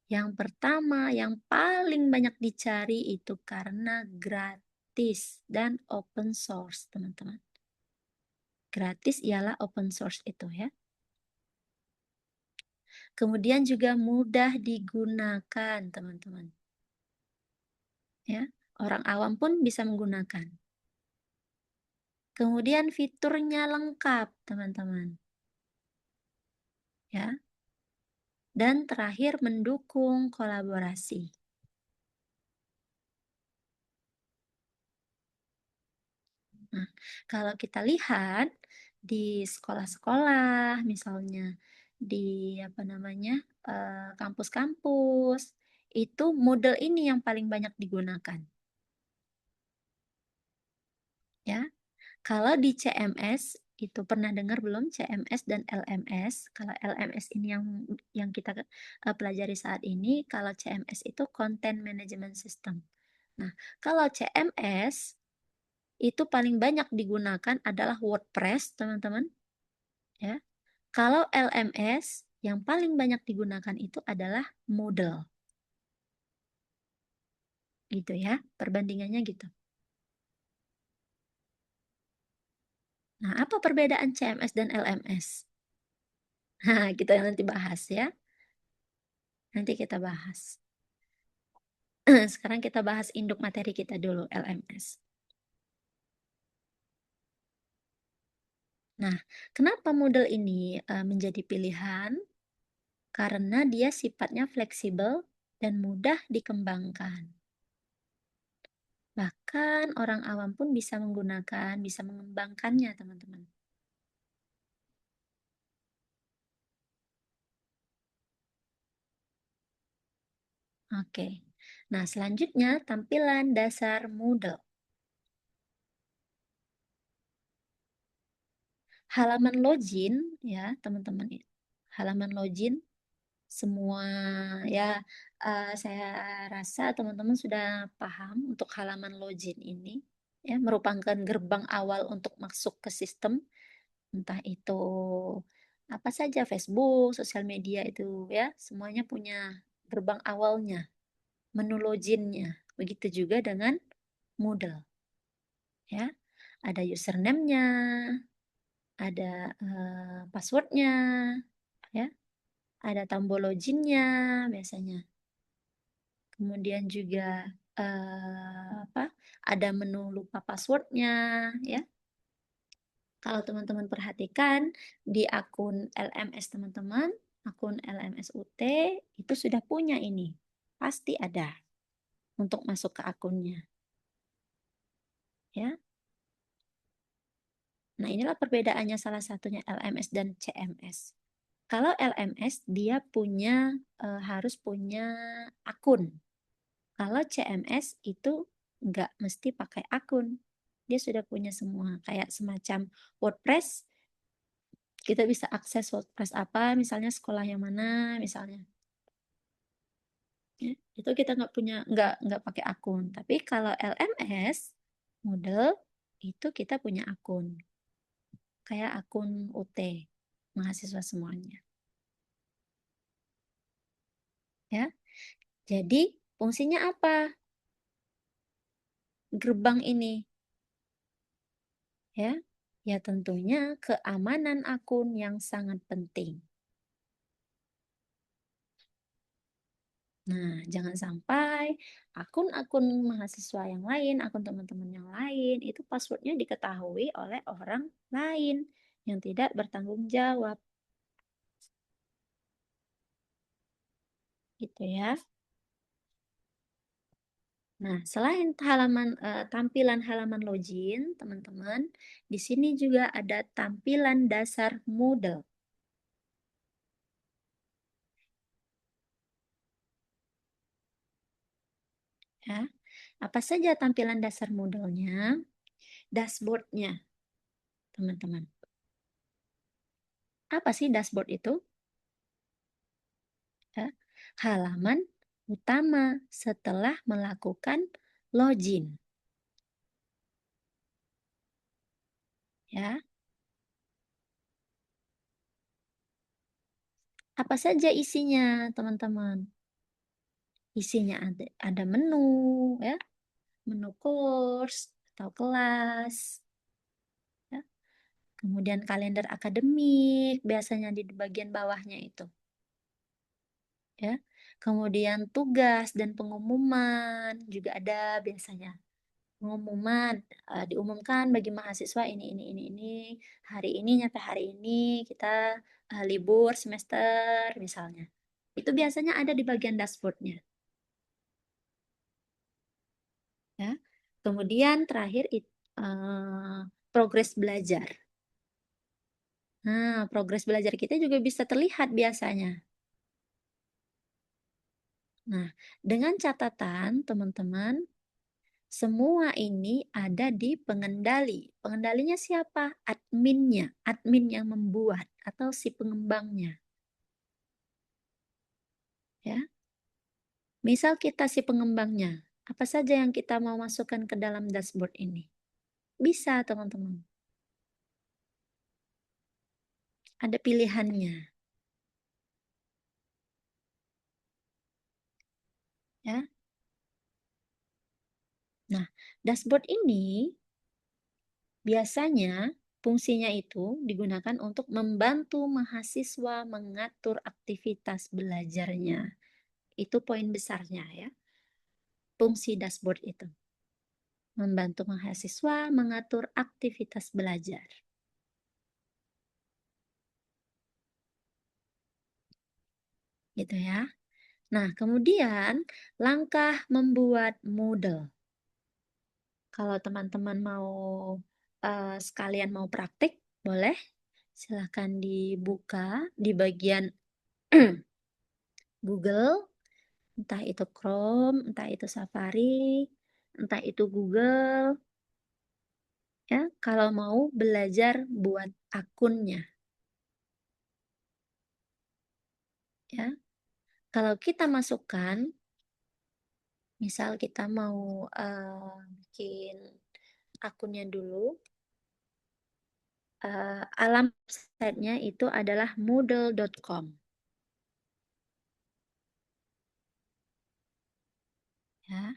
Yang pertama, yang paling banyak dicari itu karena gratis dan open source, teman-teman. Gratis ialah open source itu ya. Kemudian juga mudah digunakan, teman-teman. Ya, orang awam pun bisa menggunakan. Kemudian fiturnya lengkap, teman-teman. Ya. Dan terakhir mendukung kolaborasi. Nah, kalau kita lihat di sekolah-sekolah, misalnya di apa namanya kampus-kampus, itu model ini yang paling banyak digunakan. Ya, kalau di CMS itu pernah dengar belum CMS dan LMS? Kalau LMS ini yang kita pelajari saat ini, kalau CMS itu Content Management System. Nah, kalau CMS itu paling banyak digunakan adalah WordPress, teman-teman. Ya. Kalau LMS yang paling banyak digunakan itu adalah Moodle. Gitu ya, perbandingannya gitu. Nah, apa perbedaan CMS dan LMS? Nah, kita nanti bahas ya. Nanti kita bahas. Sekarang kita bahas induk materi kita dulu, LMS. Nah, kenapa Moodle ini menjadi pilihan? Karena dia sifatnya fleksibel dan mudah dikembangkan. Bahkan orang awam pun bisa menggunakan, bisa mengembangkannya, teman-teman. Oke. Nah, selanjutnya tampilan dasar Moodle. Halaman login ya, teman-teman. Halaman login semua ya saya rasa teman-teman sudah paham untuk halaman login ini ya, merupakan gerbang awal untuk masuk ke sistem, entah itu apa saja, Facebook, sosial media itu ya, semuanya punya gerbang awalnya, menu loginnya. Begitu juga dengan Moodle. Ya, ada username-nya, ada password-nya, ya, ada tombol loginnya biasanya. Kemudian juga ada menu lupa password-nya, ya. Kalau teman-teman perhatikan di akun LMS teman-teman, akun LMS UT itu sudah punya ini. Pasti ada untuk masuk ke akunnya. Ya. Nah, inilah perbedaannya salah satunya LMS dan CMS. Kalau LMS dia punya harus punya akun. Kalau CMS itu nggak mesti pakai akun. Dia sudah punya semua. Kayak semacam WordPress, kita bisa akses WordPress apa, misalnya sekolah yang mana, misalnya. Ya, itu kita nggak pakai akun. Tapi kalau LMS, Moodle, itu kita punya akun. Kayak akun UT, mahasiswa semuanya. Ya, jadi fungsinya apa? Gerbang ini, ya, ya tentunya keamanan akun yang sangat penting. Nah, jangan sampai akun-akun mahasiswa yang lain, akun teman-teman yang lain, itu passwordnya diketahui oleh orang lain yang tidak bertanggung jawab. Gitu ya. Nah, selain tampilan halaman login, teman-teman, di sini juga ada tampilan dasar Moodle. Ya, apa saja tampilan dasar Moodle-nya? Dashboard-nya, teman-teman. Apa sih dashboard itu? Ya, halaman utama setelah melakukan login. Ya. Apa saja isinya, teman-teman? Isinya ada menu, ya. Menu course atau kelas. Ya. Kemudian kalender akademik, biasanya di bagian bawahnya itu. Ya. Kemudian tugas dan pengumuman juga ada biasanya. Pengumuman diumumkan bagi mahasiswa ini hari ini nyata hari ini kita libur semester misalnya. Itu biasanya ada di bagian dashboardnya. Ya. Kemudian terakhir progres belajar. Nah, progres belajar kita juga bisa terlihat biasanya. Nah, dengan catatan teman-teman, semua ini ada di pengendali. Pengendalinya siapa? Adminnya, admin yang membuat atau si pengembangnya. Ya. Misal kita si pengembangnya, apa saja yang kita mau masukkan ke dalam dashboard ini? Bisa, teman-teman. Ada pilihannya. Ya. Nah, dashboard ini biasanya fungsinya itu digunakan untuk membantu mahasiswa mengatur aktivitas belajarnya. Itu poin besarnya ya. Fungsi dashboard itu. Membantu mahasiswa mengatur aktivitas belajar. Gitu ya. Nah, kemudian langkah membuat Moodle. Kalau teman-teman mau sekalian mau praktik, boleh silahkan dibuka di bagian Google, entah itu Chrome, entah itu Safari, entah itu Google. Ya, kalau mau belajar buat akunnya. Ya. Kalau kita masukkan, misal kita mau bikin akunnya dulu, alamat website-nya itu adalah moodle.com. Ya.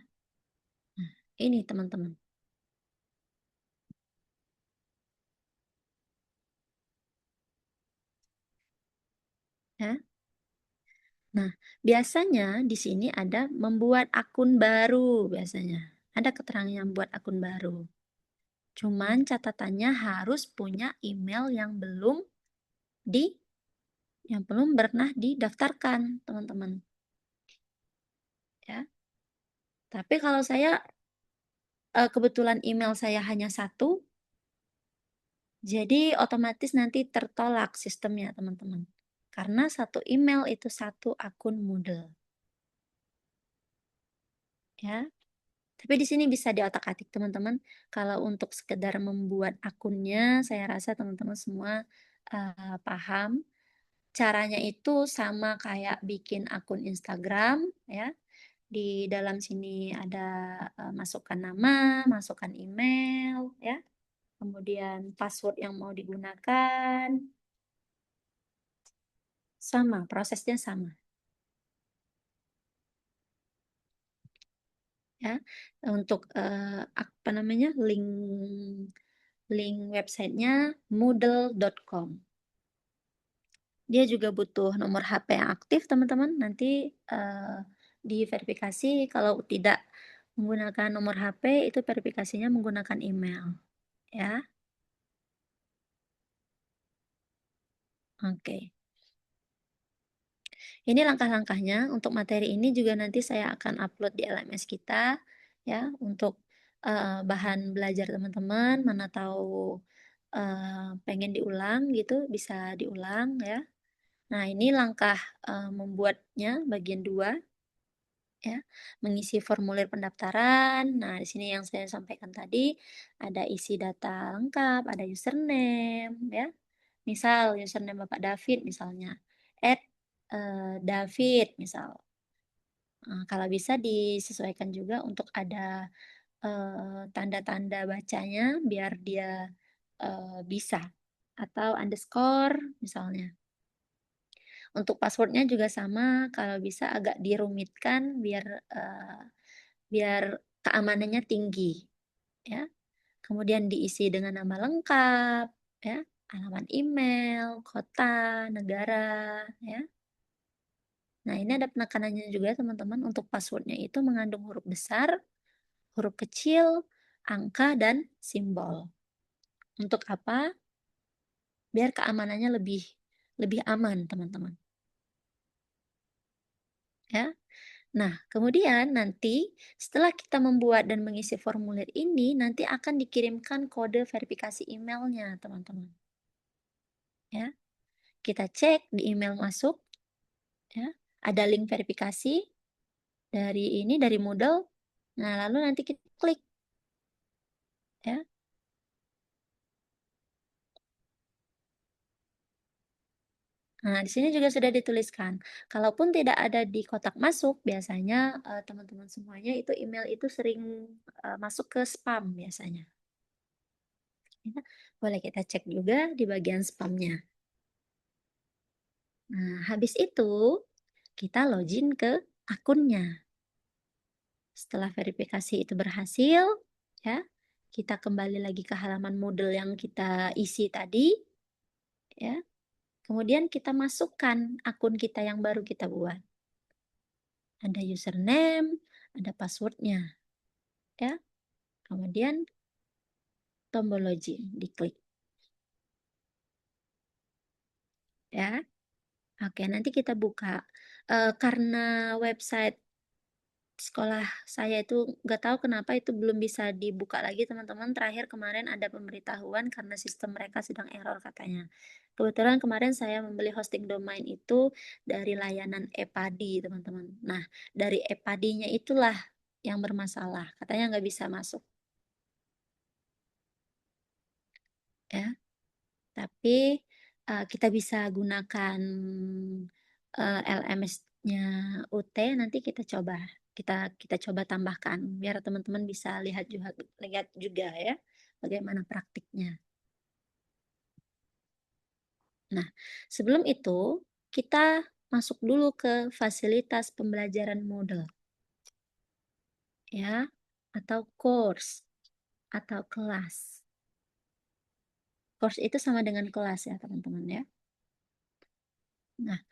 Nah, ini teman-teman. Ya. Nah, biasanya di sini ada membuat akun baru biasanya. Ada keterangan yang buat akun baru. Cuman catatannya harus punya email yang belum pernah didaftarkan, teman-teman. Ya. Tapi kalau saya kebetulan email saya hanya satu, jadi otomatis nanti tertolak sistemnya, teman-teman. Karena satu email itu satu akun Moodle. ya. Tapi di sini bisa diotak-atik teman-teman. Kalau untuk sekedar membuat akunnya, saya rasa teman-teman semua paham. Caranya itu sama kayak bikin akun Instagram, ya. Di dalam sini ada masukkan nama, masukkan email, ya. Kemudian password yang mau digunakan. Sama, prosesnya sama. Ya, untuk apa namanya link websitenya moodle.com. Dia juga butuh nomor HP yang aktif teman-teman. Nanti diverifikasi. Kalau tidak menggunakan nomor HP itu verifikasinya menggunakan email, ya. Oke. Ini langkah-langkahnya. Untuk materi ini juga nanti saya akan upload di LMS kita, ya, untuk bahan belajar teman-teman. Mana tahu pengen diulang gitu, bisa diulang, ya. Nah, ini langkah membuatnya bagian 2, ya, mengisi formulir pendaftaran. Nah, di sini yang saya sampaikan tadi ada isi data lengkap, ada username, ya. Misal username Bapak David misalnya, @David misal. Kalau bisa disesuaikan juga untuk ada tanda-tanda bacanya biar dia bisa, atau underscore misalnya. Untuk passwordnya juga sama, kalau bisa agak dirumitkan biar keamanannya tinggi, ya. Kemudian diisi dengan nama lengkap, ya, alamat email, kota, negara, ya. Nah, ini ada penekanannya juga teman-teman. Untuk passwordnya itu mengandung huruf besar, huruf kecil, angka, dan simbol. Untuk apa? Biar keamanannya lebih aman teman-teman, ya. Nah, kemudian nanti setelah kita membuat dan mengisi formulir ini, nanti akan dikirimkan kode verifikasi emailnya, teman-teman. Ya, kita cek di email masuk, ya, ada link verifikasi dari Moodle. Nah, lalu nanti kita klik, ya. Nah, di sini juga sudah dituliskan. Kalaupun tidak ada di kotak masuk, biasanya teman-teman semuanya itu email itu sering masuk ke spam biasanya. Ya, boleh kita cek juga di bagian spamnya. Nah, habis itu kita login ke akunnya. Setelah verifikasi itu berhasil, ya, kita kembali lagi ke halaman Moodle yang kita isi tadi, ya. Kemudian kita masukkan akun kita yang baru kita buat. Ada username, ada passwordnya, ya. Kemudian tombol login diklik, ya. Oke, nanti kita buka. Karena website sekolah saya itu nggak tahu kenapa itu belum bisa dibuka lagi teman-teman. Terakhir kemarin ada pemberitahuan karena sistem mereka sedang error katanya. Kebetulan kemarin saya membeli hosting domain itu dari layanan Epadi teman-teman. Nah, dari Epadinya itulah yang bermasalah. Katanya nggak bisa masuk, ya. Tapi kita bisa gunakan LMS-nya UT, nanti kita coba tambahkan biar teman-teman bisa lihat juga ya bagaimana praktiknya. Nah, sebelum itu kita masuk dulu ke fasilitas pembelajaran Moodle, ya, atau course atau kelas. Course itu sama dengan kelas ya teman-teman ya. Nah,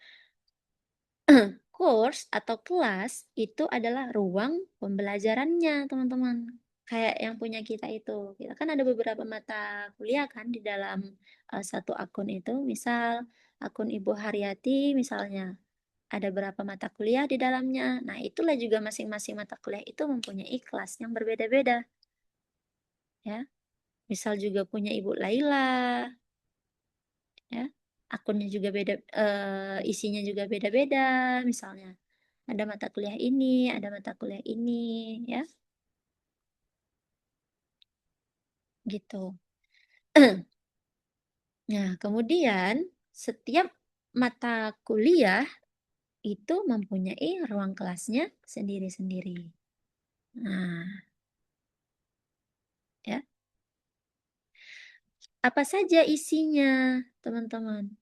course atau kelas itu adalah ruang pembelajarannya, teman-teman. Kayak yang punya kita itu. Kita kan ada beberapa mata kuliah kan di dalam satu akun itu. Misal akun Ibu Haryati misalnya. Ada berapa mata kuliah di dalamnya. Nah, itulah juga masing-masing mata kuliah itu mempunyai kelas yang berbeda-beda. Ya. Misal juga punya Ibu Laila, ya. Akunnya juga beda, isinya juga beda-beda misalnya. Ada mata kuliah ini, ada mata kuliah ini, ya. Gitu. Nah, kemudian setiap mata kuliah itu mempunyai ruang kelasnya sendiri-sendiri. Nah, ya. Apa saja isinya, teman-teman?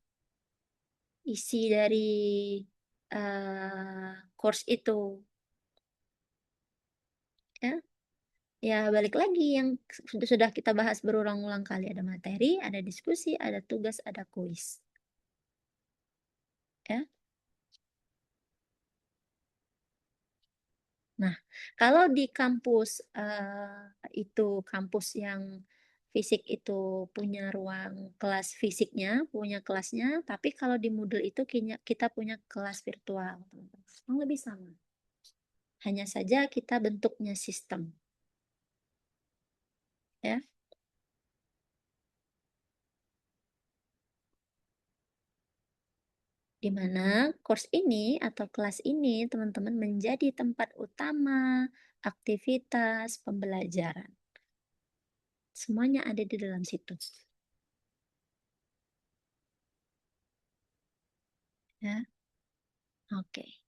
Isi dari course itu, ya. Ya, balik lagi yang sudah kita bahas berulang-ulang kali. Ada materi, ada diskusi, ada tugas, ada kuis. Ya. Nah, kalau di kampus itu kampus yang fisik itu punya ruang kelas fisiknya, punya kelasnya, tapi kalau di Moodle itu kita punya kelas virtual, teman-teman. Kurang lebih sama. Hanya saja kita bentuknya sistem. Ya. Di mana course ini atau kelas ini teman-teman menjadi tempat utama aktivitas pembelajaran. Semuanya ada di dalam situ. Ya. Oke.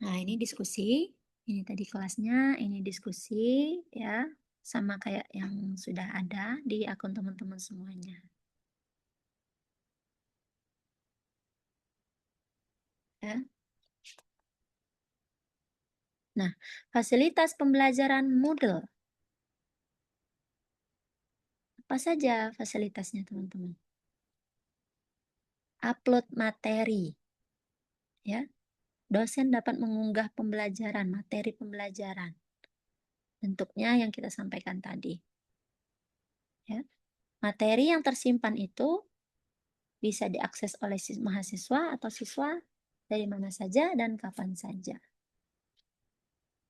Nah, ini diskusi, ini tadi kelasnya, ini diskusi, ya, sama kayak yang sudah ada di akun teman-teman semuanya. Ya. Nah, fasilitas pembelajaran Moodle. Apa saja fasilitasnya, teman-teman? Upload materi. Ya. Dosen dapat mengunggah pembelajaran, materi pembelajaran. Bentuknya yang kita sampaikan tadi. Ya. Materi yang tersimpan itu bisa diakses oleh mahasiswa atau siswa dari mana saja dan kapan saja.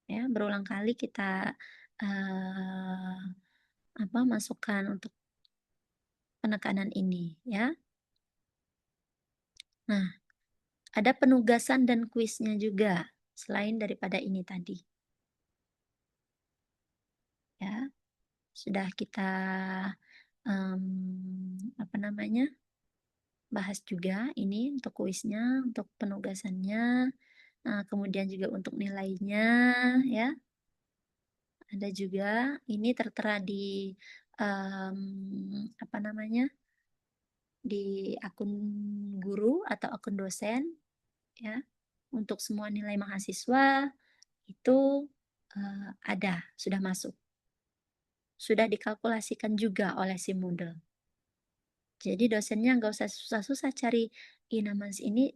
Ya, berulang kali kita masukkan untuk penekanan ini, ya. Nah, ada penugasan dan kuisnya juga selain daripada ini tadi. Ya, sudah kita bahas juga ini untuk kuisnya, untuk penugasannya, kemudian juga untuk nilainya, ya. Ada juga ini tertera di di akun guru atau akun dosen, ya. Untuk semua nilai mahasiswa itu ada, sudah masuk. Sudah dikalkulasikan juga oleh si Moodle. Jadi dosennya nggak usah susah-susah cari, nama ini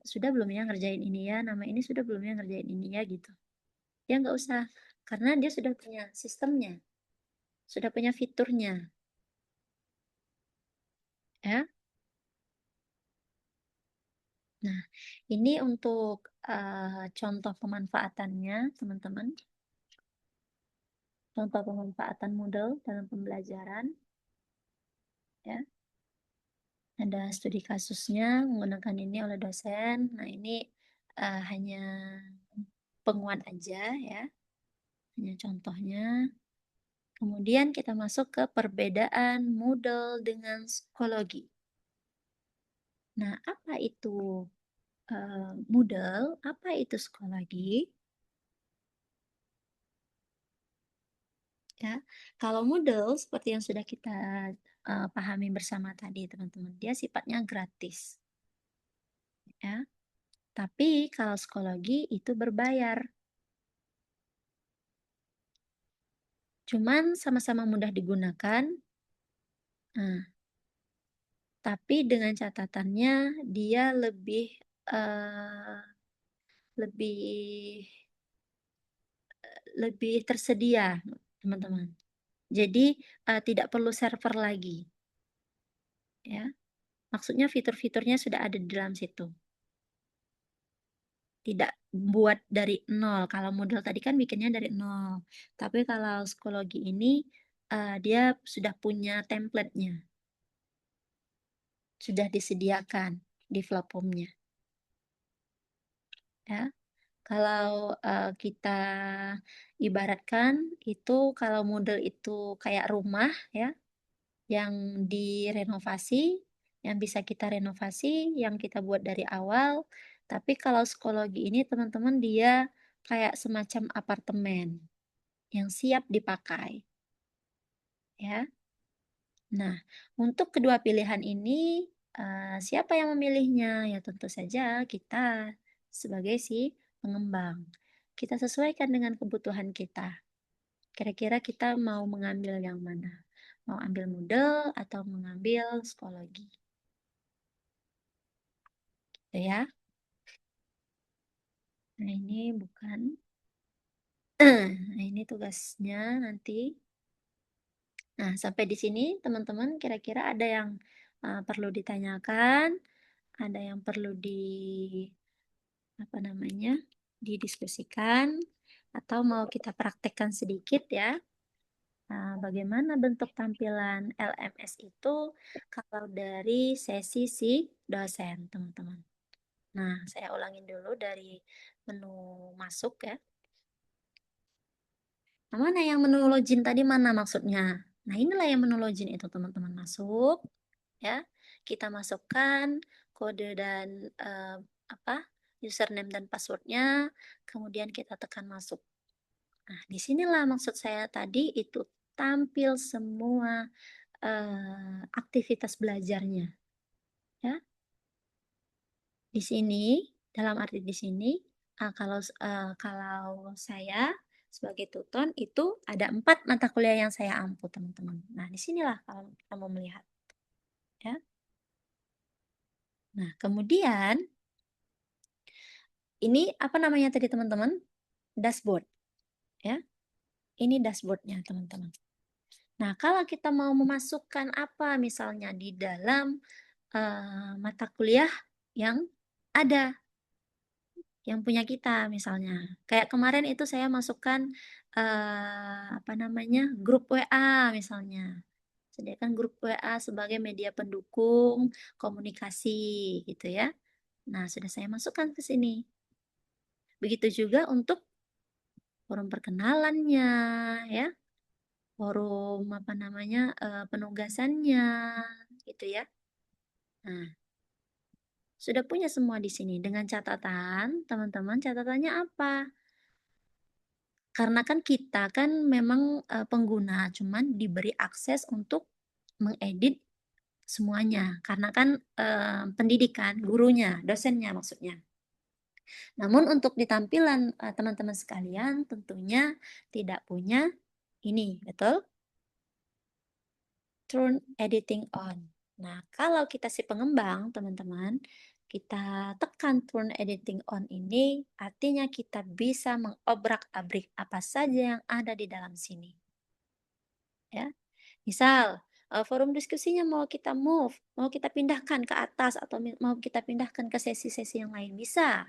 sudah belum ya ngerjain ini ya, nama ini sudah belum ya ngerjain ini ya, gitu. Ya nggak usah, karena dia sudah punya sistemnya, sudah punya fiturnya. Ya. Nah, ini untuk contoh pemanfaatannya, teman-teman. Contoh pemanfaatan Moodle dalam pembelajaran. Ya. Ada studi kasusnya menggunakan ini oleh dosen. Nah, ini hanya penguat aja, ya. Hanya contohnya. Kemudian kita masuk ke perbedaan Moodle dengan psikologi. Nah, apa itu Moodle? Apa itu psikologi? Ya, kalau Moodle seperti yang sudah kita pahami bersama tadi, teman-teman, dia sifatnya gratis. Ya, tapi kalau psikologi itu berbayar. Cuman sama-sama mudah digunakan. Nah, tapi dengan catatannya dia lebih tersedia, teman-teman. Jadi tidak perlu server lagi. Ya. Maksudnya fitur-fiturnya sudah ada di dalam situ. Tidak buat dari nol. Kalau model tadi kan bikinnya dari nol. Tapi kalau psikologi ini dia sudah punya template-nya. Sudah disediakan di platformnya. ya. Kalau kita ibaratkan itu kalau Moodle itu kayak rumah ya, yang direnovasi, yang bisa kita renovasi, yang kita buat dari awal. Tapi kalau psikologi ini teman-teman dia kayak semacam apartemen yang siap dipakai ya. Nah, untuk kedua pilihan ini siapa yang memilihnya? Ya tentu saja kita sebagai si pengembang. Kita sesuaikan dengan kebutuhan kita. Kira-kira kita mau mengambil yang mana? Mau ambil Moodle atau mengambil psikologi? Gitu ya. Nah, ini bukan. Nah, ini tugasnya nanti. Nah, sampai di sini teman-teman kira-kira ada yang perlu ditanyakan, ada yang perlu apa namanya? Didiskusikan atau mau kita praktekkan sedikit ya. Nah, bagaimana bentuk tampilan LMS itu kalau dari sesi si dosen, teman-teman. Nah, saya ulangin dulu dari menu masuk ya. Nah, mana yang menu login tadi mana maksudnya? Nah, inilah yang menu login itu, teman-teman. Masuk ya. Kita masukkan kode dan apa? Username dan passwordnya, kemudian kita tekan masuk. Nah, disinilah maksud saya tadi itu tampil semua aktivitas belajarnya. Ya, di sini, dalam arti di sini, kalau saya sebagai tutor itu ada 4 mata kuliah yang saya ampu, teman-teman. Nah, disinilah kalau kamu melihat. Ya. Nah, kemudian ini apa namanya tadi, teman-teman? Dashboard. Ya, ini dashboardnya, teman-teman. Nah, kalau kita mau memasukkan apa misalnya di dalam mata kuliah yang ada, yang punya kita misalnya. Kayak kemarin itu saya masukkan apa namanya? Grup WA misalnya. Sediakan grup WA sebagai media pendukung komunikasi gitu ya. Nah, sudah saya masukkan ke sini. Begitu juga untuk forum perkenalannya ya. Forum apa namanya? Penugasannya gitu ya. Nah, sudah punya semua di sini dengan catatan, teman-teman, catatannya apa? Karena kan kita kan memang pengguna, cuman diberi akses untuk mengedit semuanya. Karena kan pendidikan, gurunya, dosennya maksudnya. Namun untuk di tampilan teman-teman sekalian tentunya tidak punya ini, betul? Turn editing on. Nah, kalau kita si pengembang, teman-teman, kita tekan turn editing on ini, artinya kita bisa mengobrak-abrik apa saja yang ada di dalam sini. Ya, misal forum diskusinya mau kita move, mau kita pindahkan ke atas atau mau kita pindahkan ke sesi-sesi yang lain bisa,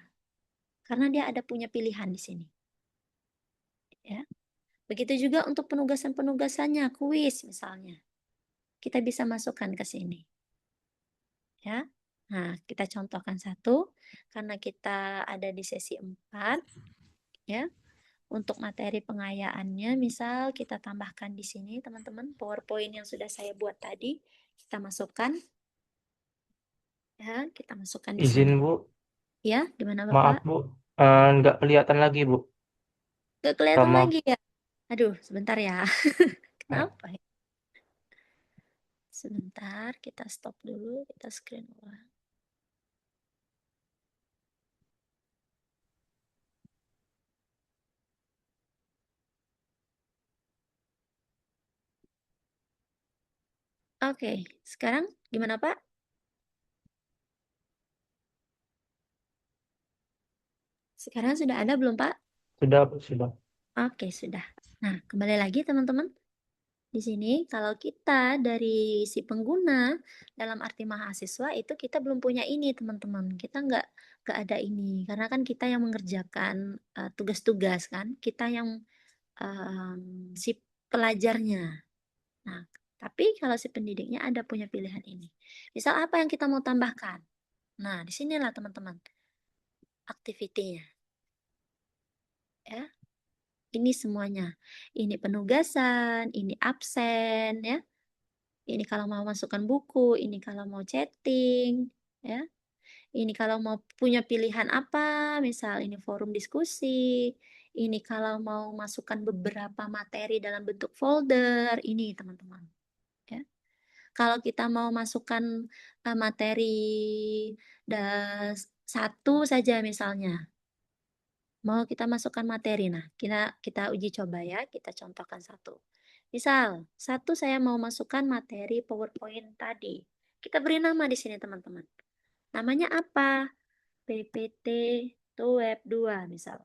karena dia ada punya pilihan di sini. Ya, begitu juga untuk penugasan-penugasannya, kuis misalnya, kita bisa masukkan ke sini. Ya, nah kita contohkan satu, karena kita ada di sesi 4, ya. Untuk materi pengayaannya, misal kita tambahkan di sini, teman-teman, PowerPoint yang sudah saya buat tadi, kita masukkan. Ya, kita masukkan di Izin, sini. Bu. Ya, gimana Maaf, Bapak? Bu. Nggak kelihatan lagi, Bu. Gak kelihatan Sama. lagi ya? Aduh, sebentar ya. Kenapa ya? Sebentar, kita stop dulu, kita screen ulang. Oke, sekarang gimana Pak? Sekarang sudah ada belum Pak? Sudah, Bu, sudah. Oke, sudah. Nah, kembali lagi teman-teman. Di sini kalau kita dari si pengguna dalam arti mahasiswa itu kita belum punya ini teman-teman. Kita nggak ada ini karena kan kita yang mengerjakan tugas-tugas kan. Kita yang si pelajarnya. Nah, tapi kalau si pendidiknya ada punya pilihan ini. Misal apa yang kita mau tambahkan? Nah, disinilah teman-teman. activity-nya. Ya, ini semuanya. Ini penugasan, ini absen, ya. Ini kalau mau masukkan buku, ini kalau mau chatting, ya. Ini kalau mau punya pilihan apa, misal ini forum diskusi, ini kalau mau masukkan beberapa materi dalam bentuk folder, ini teman-teman. Ya. Kalau kita mau masukkan materi satu saja misalnya, mau kita masukkan materi, nah kita uji coba ya, kita contohkan satu. Misal, satu saya mau masukkan materi PowerPoint tadi. Kita beri nama di sini teman-teman. Namanya apa? PPT Web 2 misal.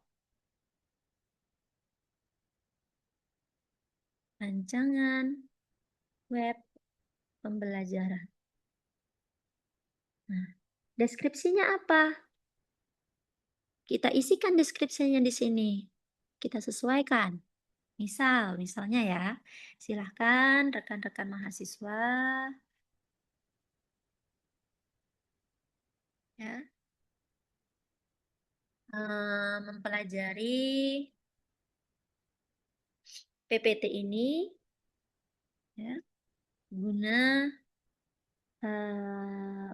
Rancangan web pembelajaran. Nah, deskripsinya apa? Kita isikan deskripsinya di sini. Kita sesuaikan. Misalnya ya, silahkan rekan-rekan mahasiswa ya mempelajari PPT ini ya guna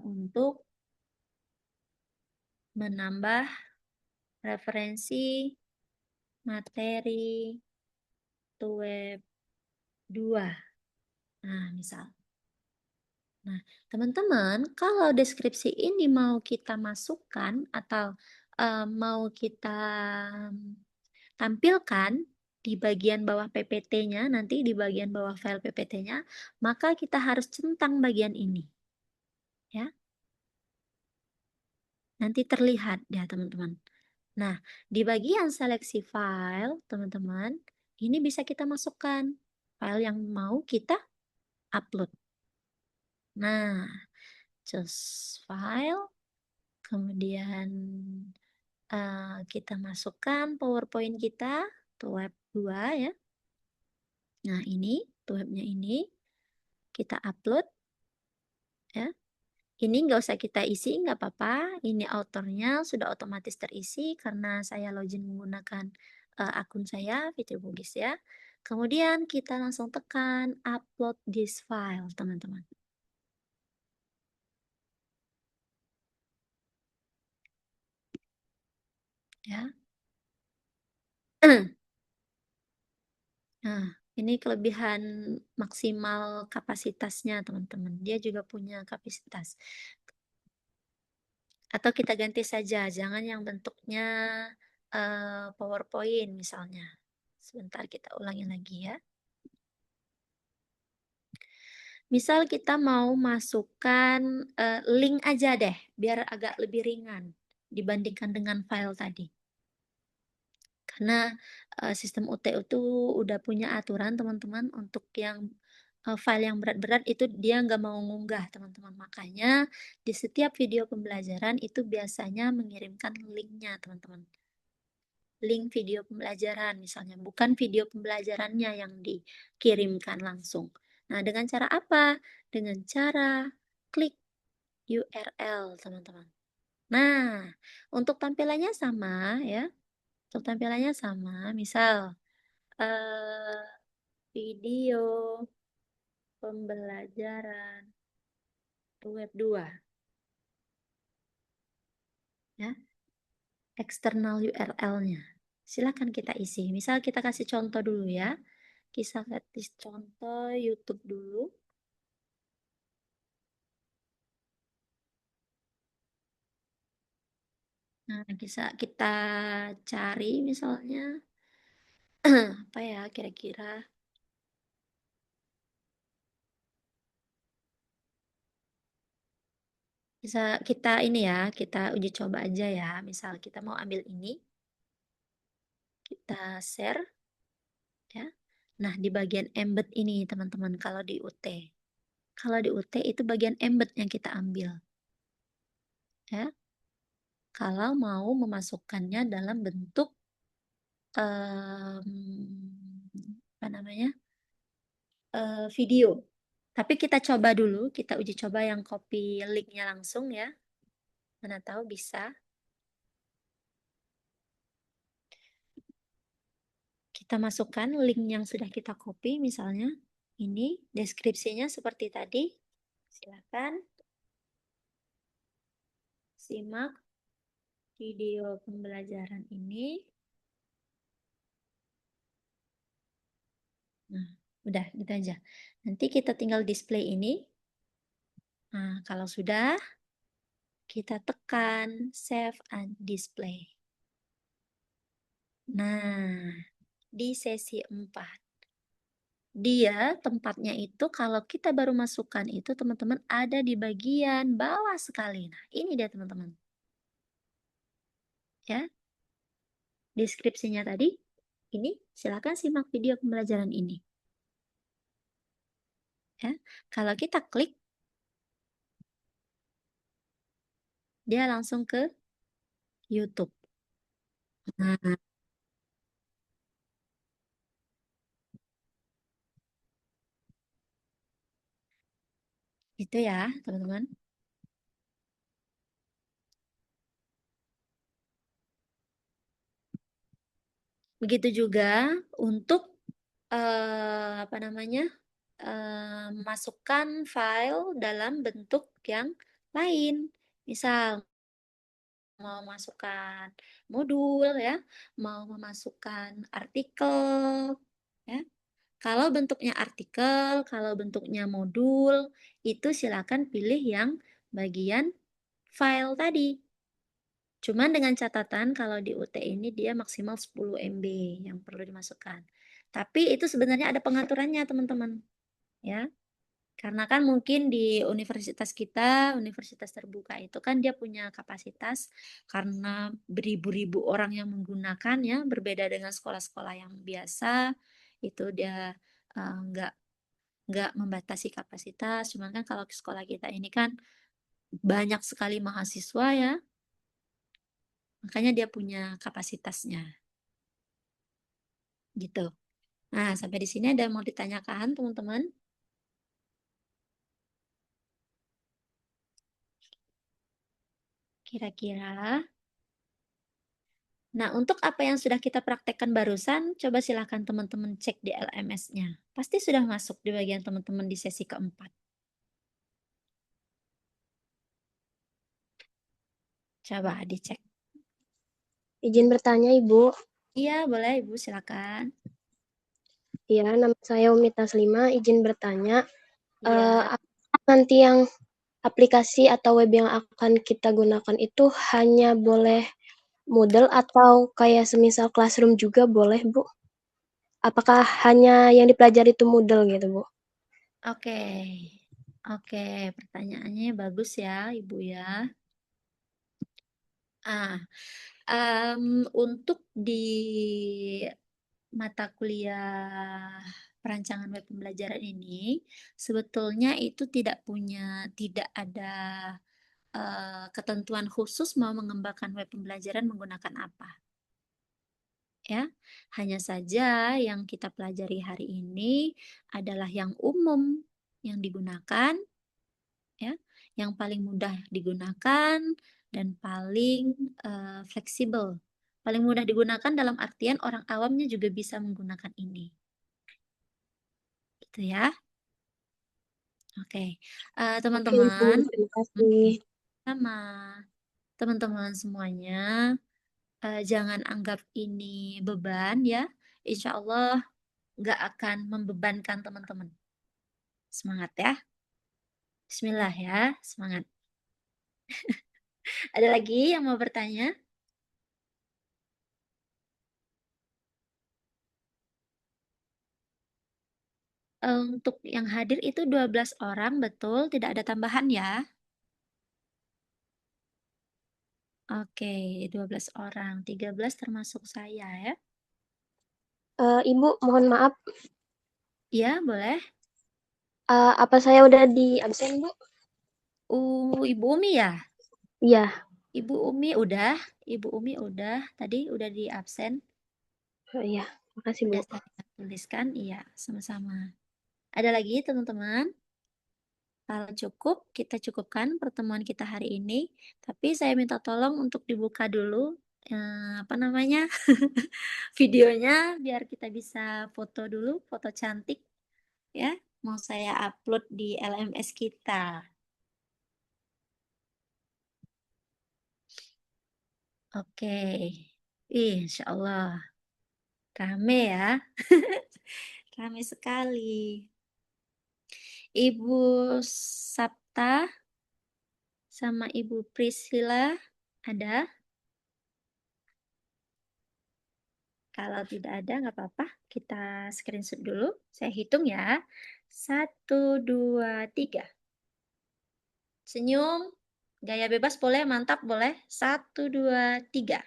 untuk menambah referensi materi web 2. Nah, misal. Nah, teman-teman, kalau deskripsi ini mau kita masukkan atau mau kita tampilkan di bagian bawah PPT-nya, nanti di bagian bawah file PPT-nya, maka kita harus centang bagian ini. Ya. Nanti terlihat ya, teman-teman. Nah, di bagian seleksi file, teman-teman, ini bisa kita masukkan file yang mau kita upload. Nah, choose file, kemudian kita masukkan PowerPoint kita, web 2 ya. Nah, ini webnya ini kita upload ya. Ini nggak usah kita isi, nggak apa-apa. Ini autornya sudah otomatis terisi karena saya login menggunakan akun saya, Fitri Bugis ya. Kemudian kita langsung tekan upload this file, teman-teman. Ya. Nah, ini kelebihan maksimal kapasitasnya, teman-teman. Dia juga punya kapasitas. Atau kita ganti saja, jangan yang bentuknya PowerPoint misalnya. Sebentar kita ulangi lagi ya. Misal kita mau masukkan link aja deh, biar agak lebih ringan dibandingkan dengan file tadi. Karena sistem UTU itu udah punya aturan teman-teman untuk yang file yang berat-berat itu dia nggak mau ngunggah teman-teman. Makanya di setiap video pembelajaran itu biasanya mengirimkan linknya teman-teman. Link video pembelajaran misalnya, bukan video pembelajarannya yang dikirimkan langsung. Nah, dengan cara apa? Dengan cara klik URL teman-teman. Nah, untuk tampilannya sama ya. Untuk tampilannya sama, misal video pembelajaran web 2 ya. Eksternal URL-nya. Silakan kita isi. Misal kita kasih contoh dulu ya. Kita kasih contoh YouTube dulu. Nah, bisa kita cari misalnya apa ya kira-kira. Bisa kita ini ya, kita uji coba aja ya. Misal kita mau ambil ini. Kita share ya. Nah, di bagian embed ini teman-teman kalau di UT. Kalau di UT itu bagian embed yang kita ambil. Ya. Kalau mau memasukkannya dalam bentuk apa namanya? Video. Tapi kita coba dulu, kita uji coba yang copy linknya langsung ya. Mana tahu bisa. Kita masukkan link yang sudah kita copy, misalnya ini deskripsinya seperti tadi. Silakan simak video pembelajaran ini. Nah, udah gitu aja. Nanti kita tinggal display ini. Nah, kalau sudah, kita tekan save and display. Nah, di sesi 4. Dia tempatnya itu kalau kita baru masukkan itu teman-teman ada di bagian bawah sekali. Nah, ini dia teman-teman. Ya. Deskripsinya tadi. Ini silakan simak video pembelajaran ini. Ya. Kalau kita klik, dia langsung ke YouTube. Nah, itu ya, teman-teman. Begitu juga untuk apa namanya? Masukkan file dalam bentuk yang lain. Misal mau masukkan modul ya, mau memasukkan artikel ya. Kalau bentuknya artikel, kalau bentuknya modul, itu silakan pilih yang bagian file tadi. Cuman dengan catatan kalau di UT ini dia maksimal 10 MB yang perlu dimasukkan. Tapi itu sebenarnya ada pengaturannya teman-teman. Ya. Karena kan mungkin di universitas kita, universitas terbuka itu kan dia punya kapasitas karena beribu-ribu orang yang menggunakan ya, berbeda dengan sekolah-sekolah yang biasa, itu dia nggak membatasi kapasitas. Cuman kan kalau sekolah kita ini kan banyak sekali mahasiswa ya, makanya dia punya kapasitasnya. Gitu. Nah, sampai di sini ada mau ditanyakan teman-teman? Kira-kira. Nah, untuk apa yang sudah kita praktekkan barusan, coba silahkan teman-teman cek di LMS-nya. Pasti sudah masuk di bagian teman-teman di sesi keempat. Coba dicek. Izin bertanya, Ibu. Iya, boleh Ibu, silakan. Iya, nama saya Umi Taslima, izin bertanya. Iya. Nanti yang aplikasi atau web yang akan kita gunakan itu hanya boleh Moodle atau kayak semisal Classroom juga boleh, Bu? Apakah hanya yang dipelajari itu Moodle gitu, Bu? Oke. Oke, pertanyaannya bagus ya, Ibu ya. Untuk di mata kuliah perancangan web pembelajaran ini, sebetulnya itu tidak ada ketentuan khusus mau mengembangkan web pembelajaran menggunakan apa. Ya, hanya saja yang kita pelajari hari ini adalah yang umum yang digunakan, ya, yang paling mudah digunakan dan paling fleksibel. Paling mudah digunakan dalam artian orang awamnya juga bisa menggunakan ini. Gitu ya. Oke, teman-teman. Terima kasih. Sama teman-teman semuanya. Jangan anggap ini beban ya. Insya Allah nggak akan membebankan teman-teman. Semangat ya. Bismillah ya, semangat. Ada lagi yang mau bertanya? Untuk yang hadir itu 12 orang, betul, tidak ada tambahan ya. Oke, 12 orang, 13 termasuk saya ya. Ibu, mohon maaf. Iya, boleh. Apa saya udah di absen, Bu? Ibu Umi ya? Iya. Ibu Umi udah, tadi udah di absen. Oh, iya, makasih, Bu. Udah saya tuliskan, iya, sama-sama. Ada lagi teman-teman? Kalau cukup, kita cukupkan pertemuan kita hari ini. Tapi saya minta tolong untuk dibuka dulu apa namanya videonya biar kita bisa foto dulu, foto cantik ya. Mau saya upload di LMS kita. Oke. Insya Allah. Rame ya. Rame sekali. Ibu Sapta sama Ibu Priscilla ada? Kalau tidak ada, nggak apa-apa. Kita screenshot dulu. Saya hitung ya. 1, 2, 3. Senyum. Gaya bebas boleh, mantap boleh. 1, 2, 3.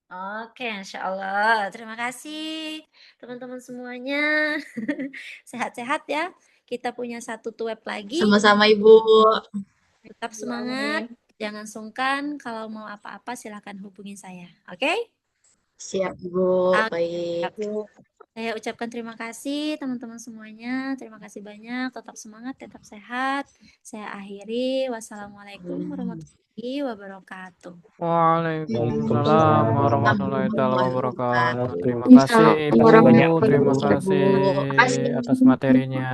Oke, Insya Allah. Terima kasih teman-teman semuanya. Sehat-sehat ya. Kita punya satu web lagi. Sama-sama Ibu. Tetap semangat. Jangan sungkan. Kalau mau apa-apa silahkan hubungi saya. Oke? Siap Ibu. Baik. Saya ucapkan terima kasih teman-teman semuanya. Terima kasih banyak. Tetap semangat, tetap sehat. Saya akhiri. Wassalamualaikum warahmatullahi wabarakatuh. Waalaikumsalam warahmatullahi wabarakatuh. Terima kasih Waalaikumsalam Ibu, warahmatullahi terima wabarakatuh. kasih atas materinya.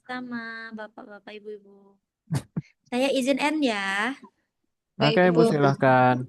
Sama Bapak-bapak, Ibu-ibu. Saya izin end ya. Oke, Ibu silahkan.